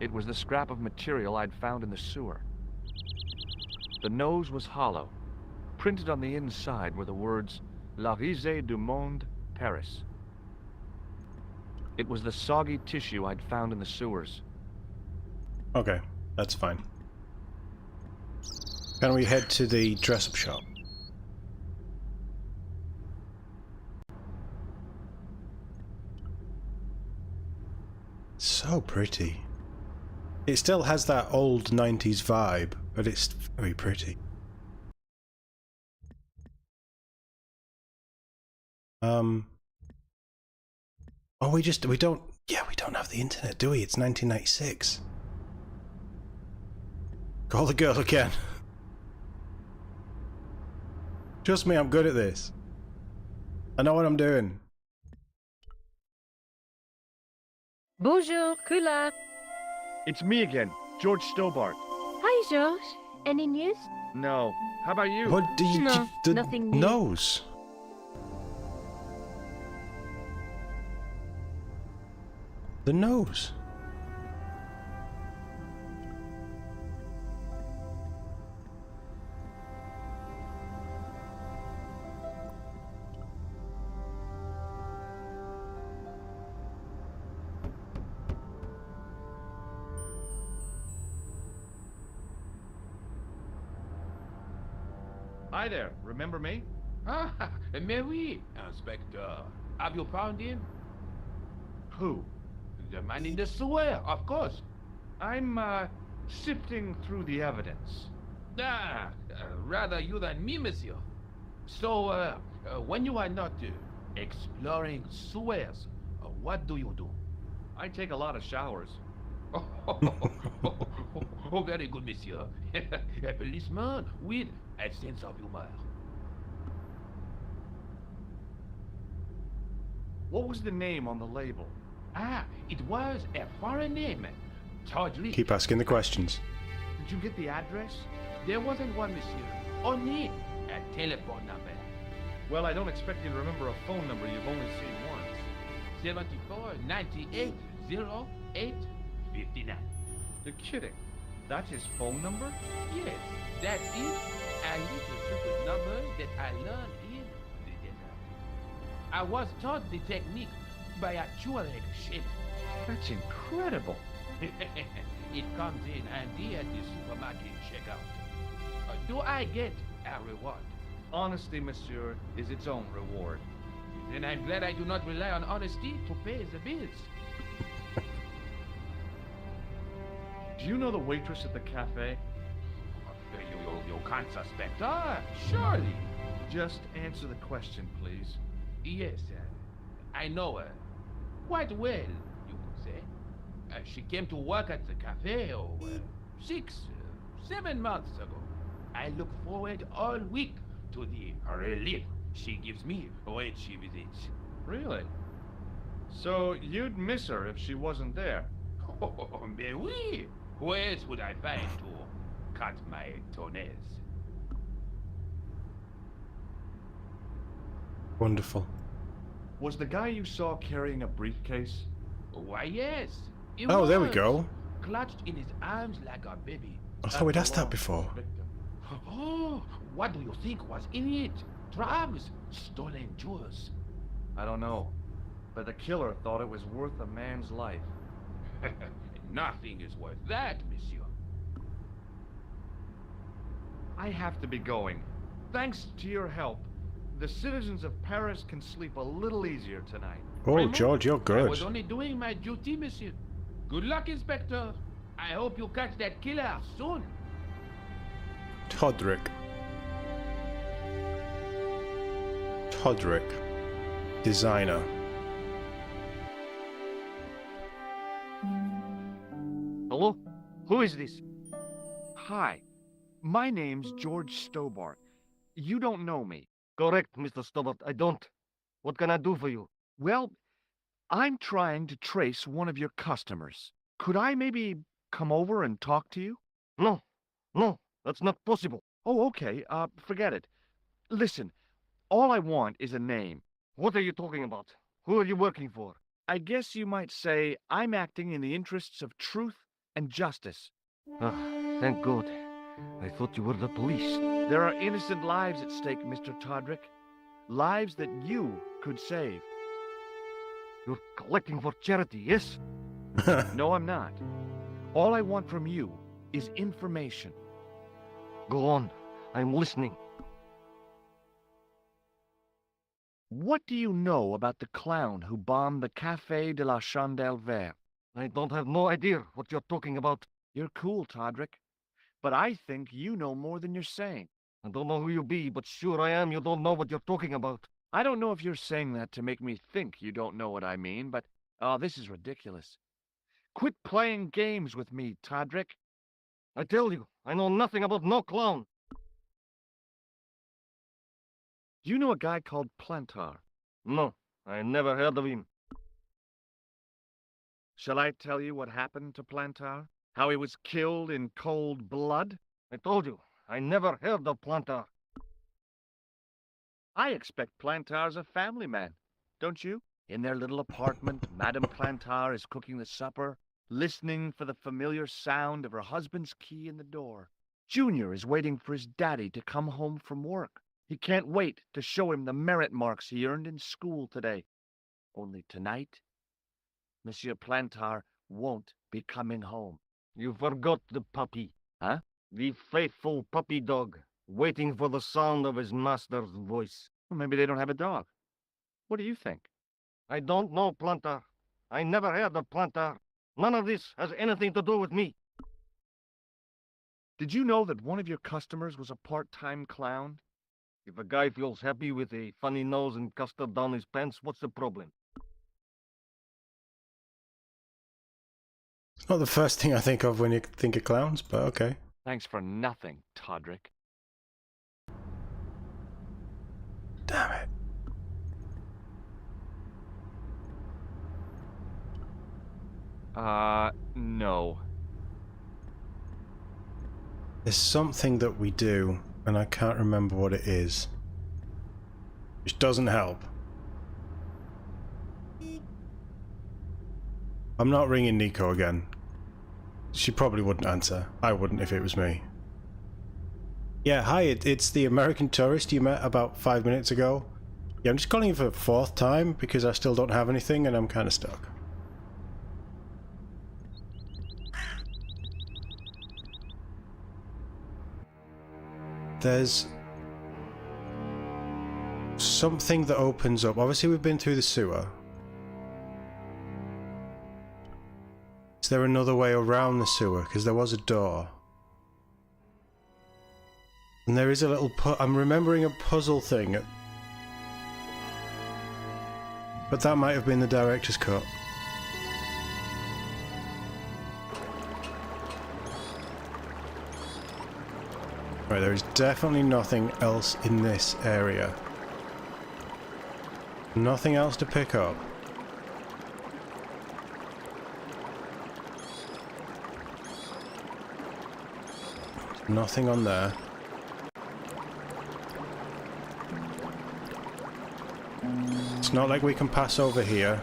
It was the scrap of material I'd found in the sewer. The nose was hollow. Printed on the inside were the words, La Risée du Monde, Paris. It was the soggy tissue I'd found in the sewers. Okay, that's fine. Can we head to the dress-up shop? So pretty. It still has that old 90s vibe, but it's very pretty. Oh, we don't have the internet, do we? It's 1996. Call the girl again. Trust me, I'm good at this. I know what I'm doing. Bonjour, Kula. It's me again, George Stobbart. Hi, George. Any news? No. How about you? What do you... No, the nothing new. nose. The nose. Hi there, remember me? Ah, mais oui, Inspector. Have you found him? Who? The man in the sewer, of course. I'm, sifting through the evidence. Ah, rather you than me, monsieur. So, when you are not exploring sewers, what do you do? I take a lot of showers. Oh, very good, monsieur. A policeman with a sense of humor. What was the name on the label? Ah, it was a foreign name. TOD. Keep asking the questions. Did you get the address? There wasn't one, monsieur. Only a telephone number. Well, I don't expect you to remember a phone number you've only seen once. 74 98 08 59. You're kidding. That's his phone number? Yes, that is a little secret number that I learned in the desert. I was taught the technique by a Tuareg shepherd. That's incredible. It comes in handy at the supermarket checkout. Do I get a reward? Honesty, monsieur, is its own reward. Then I'm glad I do not rely on honesty to pay the bills. Do you know the waitress at the cafe? You can't suspect her, surely. Just answer the question, please. Yes, I know her. Quite well, you could say. She came to work at the cafe 7 months ago. I look forward all week to the relief she gives me when she visits. Really? So you'd miss her if she wasn't there? Oh, mais oui. Where else would I find to cut my toenails? Wonderful. Was the guy you saw carrying a briefcase? Why, yes. He Oh, there we was, go. clutched in his arms like a baby. I thought we'd asked that before. Oh, what do you think was in it? Drugs, stolen jewels. I don't know. But the killer thought it was worth a man's life. Nothing is worth that, monsieur. I have to be going. Thanks to your help, the citizens of Paris can sleep a little easier tonight. Oh, Raymond, George, you're I good. was only doing my duty, monsieur. Good luck, Inspector. I hope you catch that killer soon. Todrick. Todrick. Designer. Hello? Who is this? Hi. My name's George Stobbart. You don't know me. Correct, Mr. Stobbart. I don't. What can I do for you? Well, I'm trying to trace one of your customers. Could I maybe come over and talk to you? No. No, that's not possible. Oh, okay. Forget it. Listen, all I want is a name. What are you talking about? Who are you working for? I guess you might say I'm acting in the interests of truth and justice. Ah, thank God. I thought you were the police. There are innocent lives at stake, Mr. Todrick. Lives that you could save. You're collecting for charity, yes? No, I'm not. All I want from you is information. Go on. I'm listening. What do you know about the clown who bombed the Café de la Chandelle Verte? I don't have no idea what you're talking about. You're cool, Todrick. But I think you know more than you're saying. I don't know who you be, but sure I am you don't know what you're talking about. I don't know if you're saying that to make me think you don't know what I mean, but... Oh, this is ridiculous. Quit playing games with me, Todrick. I tell you, I know nothing about no clown. Do you know a guy called Plantar? No, I never heard of him. Shall I tell you what happened to Plantar? How he was killed in cold blood? I told you, I never heard of Plantar. I expect Plantar's a family man, don't you? In their little apartment, Madame Plantar is cooking the supper, listening for the familiar sound of her husband's key in the door. Junior is waiting for his daddy to come home from work. He can't wait to show him the merit marks he earned in school today. Only tonight, Monsieur Plantar won't be coming home. You forgot the puppy. Huh? The faithful puppy dog, waiting for the sound of his master's voice. Well, maybe they don't have a dog. What do you think? I don't know, Plantar. I never heard of Plantar. None of this has anything to do with me. Did you know that one of your customers was a part-time clown? If a guy feels happy with a funny nose and custard down his pants, what's the problem? It's not the first thing I think of when you think of clowns, but okay. Thanks for nothing, Todrick. Damn it. No. There's something that we do, and I can't remember what it is. Which doesn't help. I'm not ringing Nico again. She probably wouldn't answer. I wouldn't if it was me. Yeah, hi, it's the American tourist you met about 5 minutes ago. Yeah, I'm just calling you for the 4th time because I still don't have anything and I'm kind of stuck. There's something that opens up. Obviously we've been through the sewer. Is there another way around the sewer? Because there was a door. And there is a little I'm remembering a puzzle thing. But that might have been the director's cut. Right, there is definitely nothing else in this area. Nothing else to pick up. Nothing on there. It's not like we can pass over here.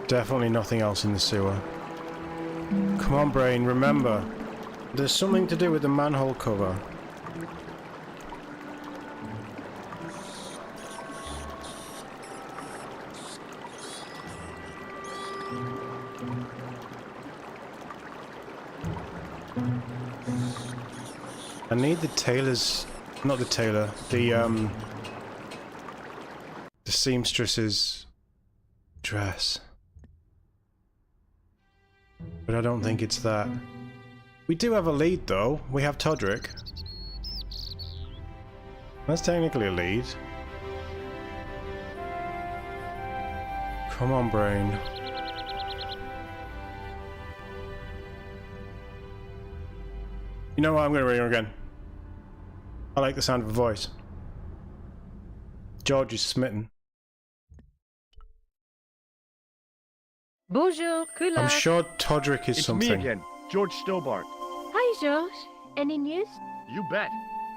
Definitely nothing else in the sewer. Come on, brain, remember. There's something to do with the manhole cover. I need the tailor's... not the tailor, the seamstress's dress. But I don't think it's that. We do have a lead though. We have Todrick. That's technically a lead. Come on, brain. You know what? I'm gonna ring her again. I like the sound of her voice. George is smitten. Bonjour, good I'm luck. sure Todrick is It's something. me again, George Stobbart. Hi, George. Any news? You bet.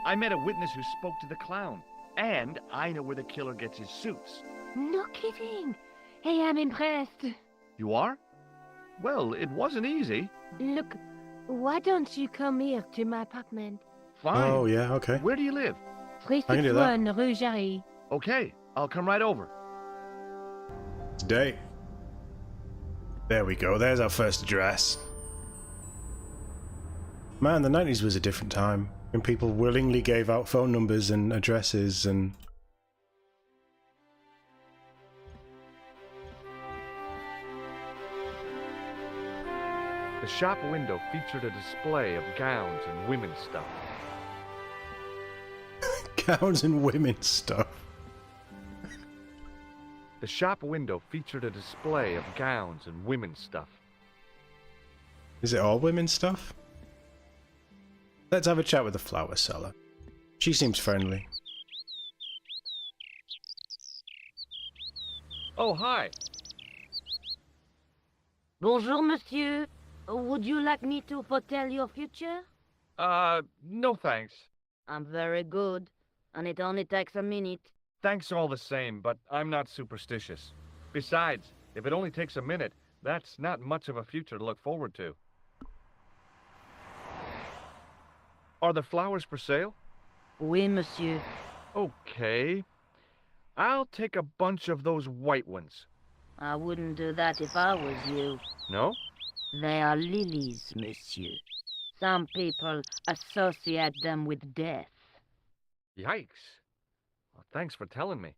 I met a witness who spoke to the clown. And I know where the killer gets his suits. No kidding. Hey, I'm impressed. You are? Well, it wasn't easy. Look, why don't you come here to my apartment? Fine. Oh yeah, okay. Where do you live? can do that. 361 Rue Jarry. Okay, I'll come right over. Today. There we go, there's our first address. Man, the 90s was a different time, when people willingly gave out phone numbers and addresses and... The shop window featured a display of gowns and women's stuff. Gowns and women's stuff. The shop window featured a display of gowns and women's stuff. Is it all women's stuff? Let's have a chat with the flower seller. She seems friendly. Oh, hi. Bonjour, monsieur. Would you like me to foretell your future? No thanks. I'm very good, and it only takes a minute. Thanks all the same, but I'm not superstitious. Besides, if it only takes a minute, that's not much of a future to look forward to. Are the flowers for sale? Oui, monsieur. Okay. I'll take a bunch of those white ones. I wouldn't do that if I was you. No? They are lilies, monsieur. Some people associate them with death. Yikes. Well, thanks for telling me.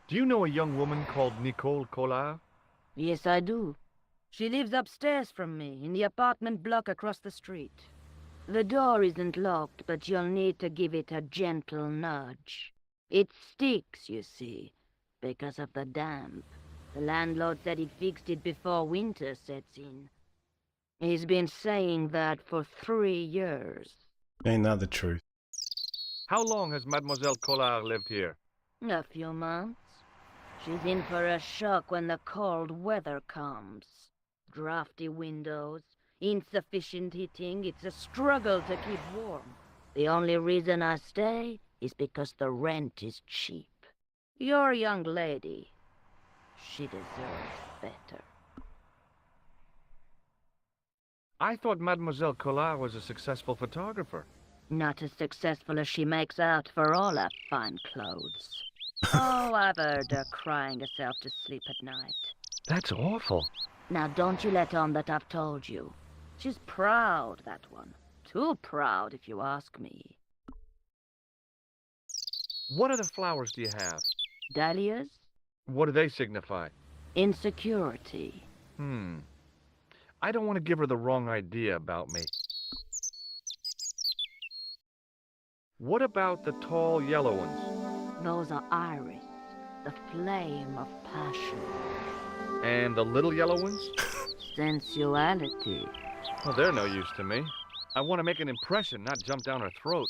Do you know a young woman called Nicole Collard? Yes, I do. She lives upstairs from me, in the apartment block across the street. The door isn't locked, but you'll need to give it a gentle nudge. It sticks, you see, because of the damp. The landlord said he fixed it before winter sets in. He's been saying that for 3 years. Ain't that the truth? How long has Mademoiselle Collard lived here? A few months. She's in for a shock when the cold weather comes. Drafty windows, insufficient heating. It's a struggle to keep warm. The only reason I stay is because the rent is cheap. You're a young lady. She deserves better. I thought Mademoiselle Collard was a successful photographer. Not as successful as she makes out for all her fine clothes. Oh, I've heard her crying herself to sleep at night. That's awful. Now don't you let on that I've told you. She's proud, that one. Too proud, if you ask me. What other flowers do you have? Dahlias? What do they signify? Insecurity. I don't want to give her the wrong idea about me. What about the tall yellow ones? Those are iris, the flame of passion. And the little yellow ones? Sensuality. Well, they're no use to me. I want to make an impression, not jump down her throat.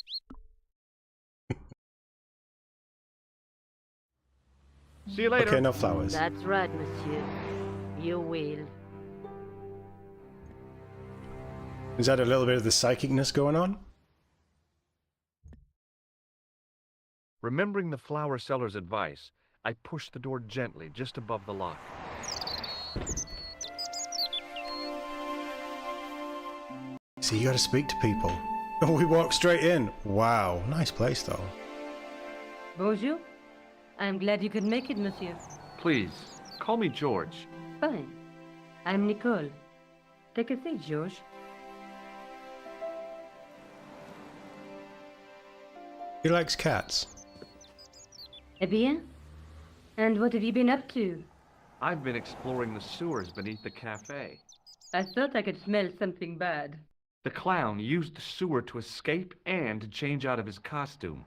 See you later. Okay, no flowers. That's right, monsieur. You will. Is that a little bit of the psychicness going on? Remembering the flower seller's advice, I pushed the door gently just above the lock. See, you gotta speak to people. Oh, we walk straight in. Wow, nice place though. Bonjour. I'm glad you could make it, monsieur. Please, call me George. Fine. I'm Nicole. Take a seat, George. He likes cats. Eh bien? And what have you been up to? I've been exploring the sewers beneath the cafe. I thought I could smell something bad. The clown used the sewer to escape and to change out of his costume.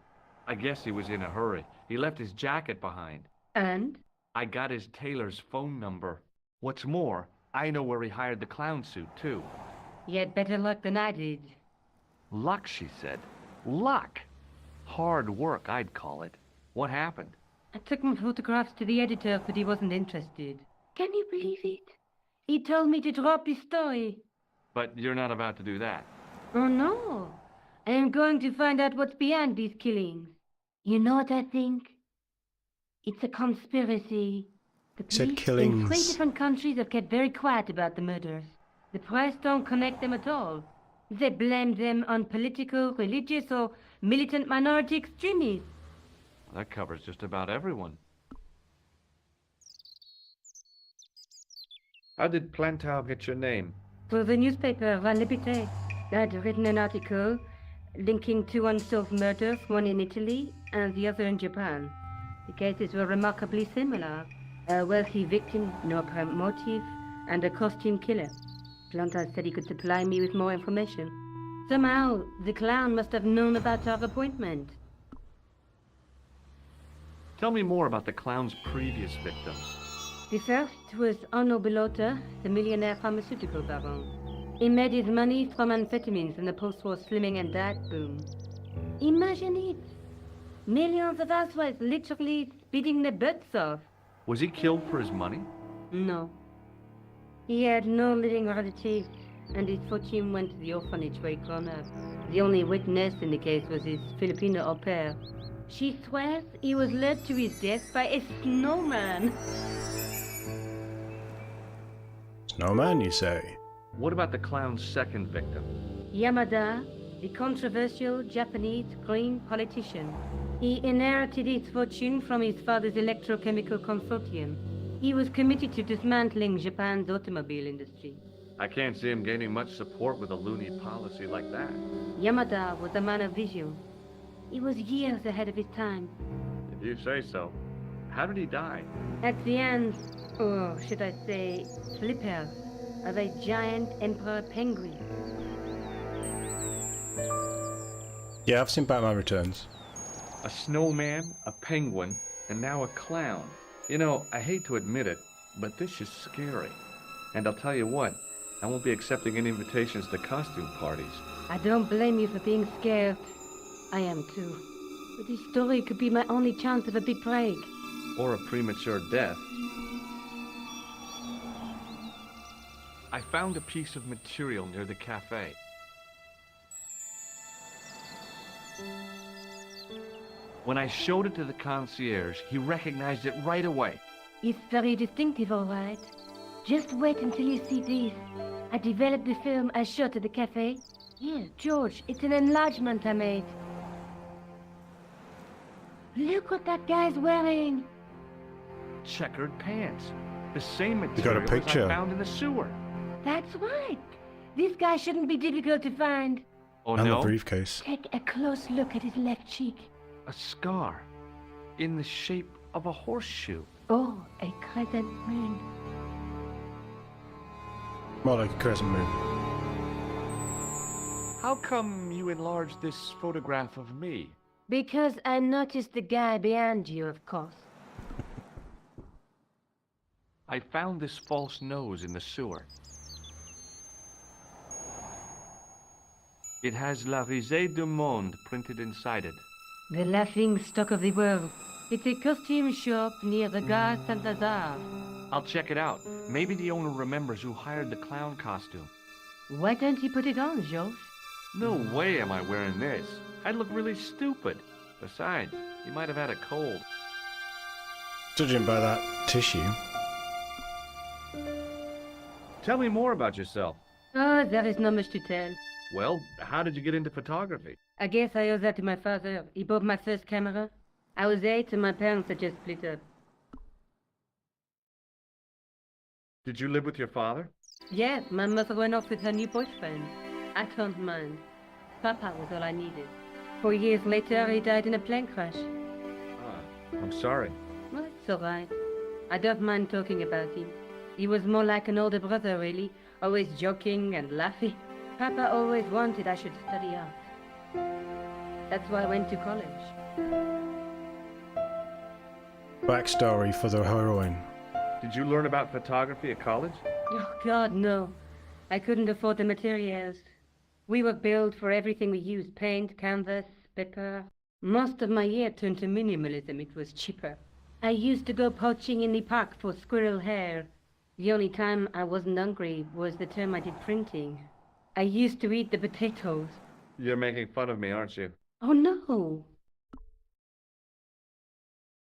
I guess he was in a hurry. He left his jacket behind. And? I got his tailor's phone number. What's more, I know where he hired the clown suit, too. You had better luck than I did. Luck, she said. Luck! Hard work, I'd call it. What happened? I took my photographs to the editor, but he wasn't interested. Can you believe it? He told me to drop his story. But you're not about to do that. Oh no. I am going to find out what's behind these killings. You know what I think? It's a conspiracy. The Said police in killings. 3 different countries have kept very quiet about the murders. The press don't connect them at all. They blame them on political, religious, or militant minority extremists. That covers just about everyone. How did Plantar get your name? For the newspaper, La Liberté, I'd written an article linking 2 unsolved murders, one in Italy and the other in Japan. The cases were remarkably similar. A wealthy victim, no apparent motive, and a costume killer. Planta said he could supply me with more information. Somehow, the clown must have known about our appointment. Tell me more about the clown's previous victims. The first was Arno Bellotta, the millionaire pharmaceutical baron. He made his money from amphetamines in the post-war slimming and diet boom. Imagine it! Millions of housewives literally speeding their butts off. Was he killed for his money? No. He had no living relatives, and his fortune went to the orphanage where he grown up. The only witness in the case was his Filipino au pair. She swears he was led to his death by a snowman. Snowman, you say? What about the clown's second victim? Yamada, the controversial Japanese green politician. He inherited his fortune from his father's electrochemical consortium. He was committed to dismantling Japan's automobile industry. I can't see him gaining much support with a loony policy like that. Yamada was a man of vision. He was years ahead of his time. If you say so. How did he die? At the hands, or should I say, flippers, of a giant emperor penguin. Yeah, I've seen Batman Returns. A snowman, a penguin, and now a clown. You know, I hate to admit it, but this is scary. And I'll tell you what, I won't be accepting any invitations to costume parties. I don't blame you for being scared. I am too. But this story could be my only chance of a big break. Or a premature death. I found a piece of material near the cafe. When I showed it to the concierge, he recognized it right away. It's very distinctive, all right. Just wait until you see this. I developed the film I shot at the cafe. Here, George, it's an enlargement I made. Look what that guy's wearing. Checkered pants. The same got a material as picture. I found in the sewer. That's right. This guy shouldn't be difficult to find. Oh And no? the briefcase. Take a close look at his left cheek. A scar. In the shape of a horseshoe. Oh, a crescent moon. More like a crescent moon. How come you enlarged this photograph of me? Because I noticed the guy behind you, of course. I found this false nose in the sewer. It has La Risée du Monde printed inside it. The laughing stock of the world. It's a costume shop near the Gare Saint-Lazare. I'll check it out. Maybe the owner remembers who hired the clown costume. Why don't you put it on, George? No way am I wearing this. I'd look really stupid. Besides, you might have had a cold. Judging by that tissue. Tell me more about yourself. Oh, there is not much to tell. Well, how did you get into photography? I guess I owe that to my father. He bought my first camera. I was 8 and my parents had just split up. Did you live with your father? Yeah, my mother went off with her new boyfriend. I don't mind. Papa was all I needed. 4 years later, he died in a plane crash. Ah, I'm sorry. Well, it's all right. I don't mind talking about him. He was more like an older brother, really. Always joking and laughing. Papa always wanted I should study art. That's why I went to college. Backstory for the heroine. Did you learn about photography at college? Oh, God, no. I couldn't afford the materials. We were billed for everything we used. Paint, canvas, paper. Most of my year turned to minimalism. It was cheaper. I used to go poaching in the park for squirrel hair. The only time I wasn't hungry was the term I did printing. I used to eat the potatoes. You're making fun of me, aren't you? Oh, no.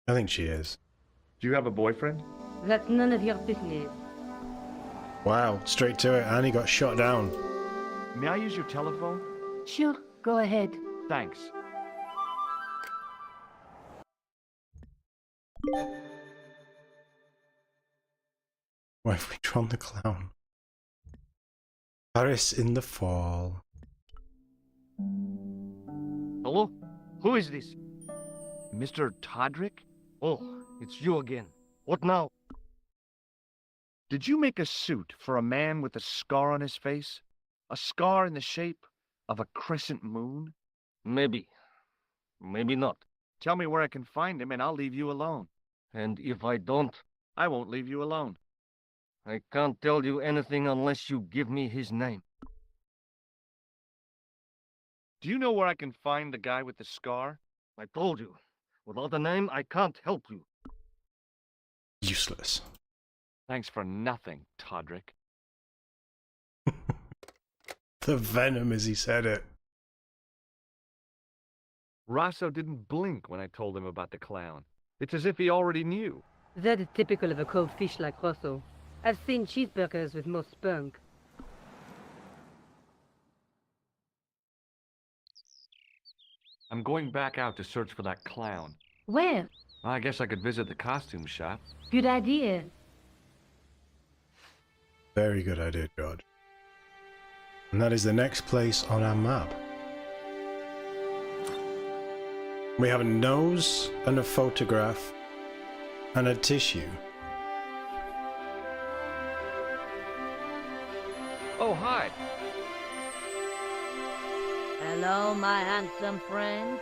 I think she is. Do you have a boyfriend? That's none of your business. Wow, straight to it, and he got shot down. May I use your telephone? Sure, go ahead. Thanks. Why have we drawn the clown? Paris in the fall. Hello? Who is this? Mr. Todrick? Oh, it's you again. What now? Did you make a suit for a man with a scar on his face? A scar in the shape of a crescent moon? Maybe. Maybe not. Tell me where I can find him and I'll leave you alone. And if I don't, I won't leave you alone. I can't tell you anything unless you give me his name. Do you know where I can find the guy with the scar? I told you. Without a name, I can't help you. Useless. Thanks for nothing, Todrick. The venom as he said it. Rosso didn't blink when I told him about the clown. It's as if he already knew. That is typical of a cold fish like Rosso. I've seen cheeseburgers with more spunk. I'm going back out to search for that clown. Where? I guess I could visit the costume shop. Good idea. Very good idea, George. And that is the next place on our map. We have a nose and a photograph and a tissue. Oh, hi. Hello, my handsome friend.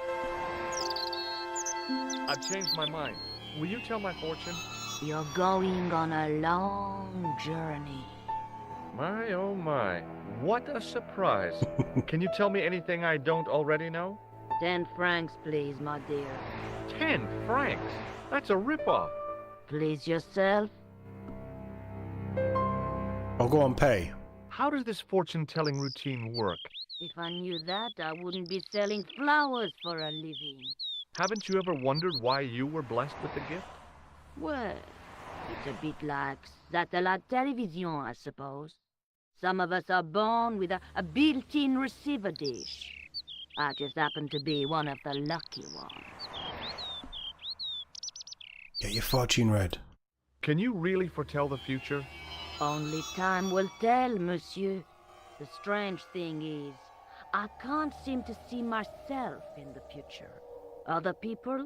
I've changed my mind. Will you tell my fortune? You're going on a long journey. My, oh my. What a surprise. Can you tell me anything I don't already know? 10 francs, please, my dear. 10 francs? That's a ripoff. Please yourself. I'll go on pay. How does this fortune-telling routine work? If I knew that, I wouldn't be selling flowers for a living. Haven't you ever wondered why you were blessed with the gift? Well, it's a bit like satellite television, I suppose. Some of us are born with a built-in receiver dish. I just happen to be one of the lucky ones. Get your fortune read. Can you really foretell the future? Only time will tell, monsieur. The strange thing is, I can't seem to see myself in the future. Other people,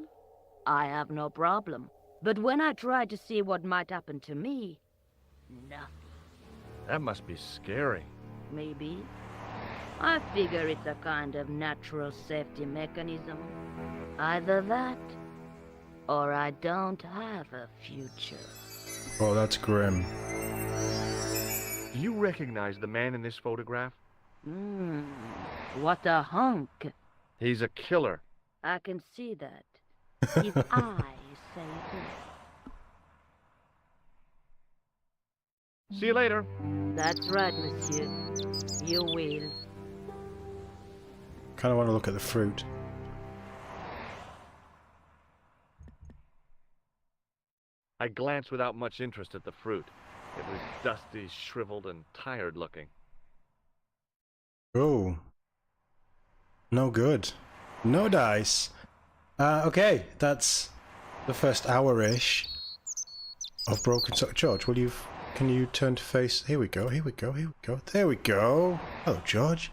I have no problem. But when I try to see what might happen to me, nothing. That must be scary. Maybe. I figure it's a kind of natural safety mechanism. Either that, or I don't have a future. Oh, that's grim. Do you recognize the man in this photograph? What a hunk. He's a killer. I can see that. His eyes say it all. See you later. That's right, monsieur. You will. Kind of want to look at the fruit. I glanced without much interest at the fruit. It was dusty, shriveled, and tired looking. Oh. No good. No dice. Okay, that's the first hour-ish of Broken Sword. George, can you turn to face? Here we go, here we go, here we go. There we go. Hello, George.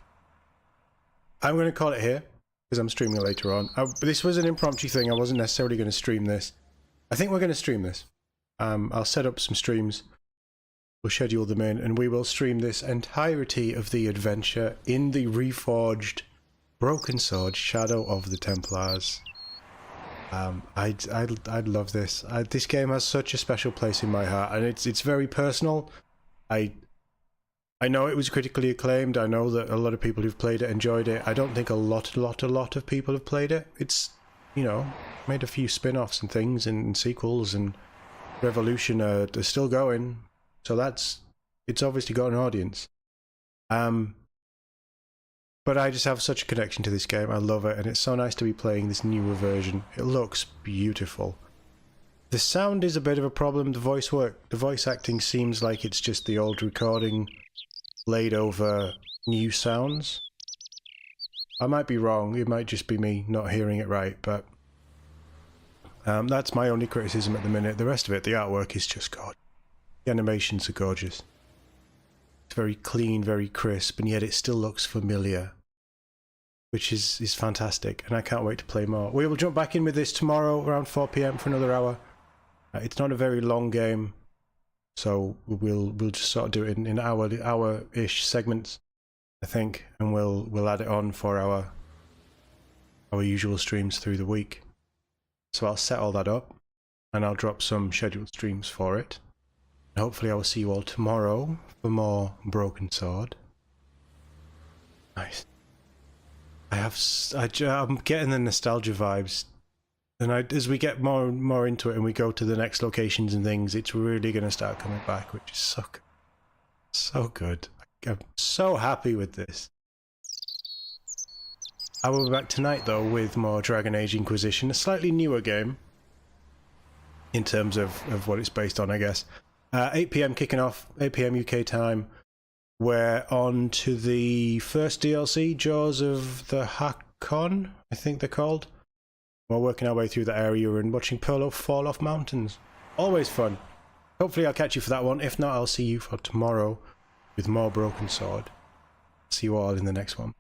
I'm going to call it here, because I'm streaming later on. This was an impromptu thing. I wasn't necessarily going to stream this. I think we're going to stream this. I'll set up some streams. We'll schedule them in, and we will stream this entirety of the adventure in the reforged Broken Sword Shadow of the Templars. I'd love this. This game has such a special place in my heart, and it's very personal. I know it was critically acclaimed. I know that a lot of people who've played it enjoyed it. I don't think a lot of people have played it. It's, you know, made a few spin-offs and things and sequels, and Revolution are still going. So it's obviously got an audience. But I just have such a connection to this game. I love it, and it's so nice to be playing this newer version. It looks beautiful. The sound is a bit of a problem. The voice acting seems like it's just the old recording laid over new sounds. I might be wrong. It might just be me not hearing it right, but that's my only criticism at the minute. The rest of it, the artwork is just gorgeous. The animations are gorgeous. It's very clean, very crisp, and yet it still looks familiar, which is fantastic, and I can't wait to play more. We will jump back in with this tomorrow around 4 PM for another hour. It's not a very long game, So we'll just sort of do it in hour-ish segments, I think, and we'll add it on for our usual streams through the week. So I'll set all that up, and I'll drop some scheduled streams for it. And hopefully I will see you all tomorrow for more Broken Sword. Nice. I'm getting the nostalgia vibes, and as we get more and more into it and we go to the next locations and things, it's really going to start coming back, which is so good. I'm so happy with this. I will be back tonight though with more Dragon Age Inquisition, a slightly newer game in terms of what it's based on, I guess. 8 PM kicking off, 8 PM UK time. We're on to the first DLC, Jaws of the Hakon, I think they're called. We're working our way through the area and watching Perlo fall off mountains. Always fun. Hopefully I'll catch you for that one. If not, I'll see you for tomorrow with more Broken Sword. See you all in the next one.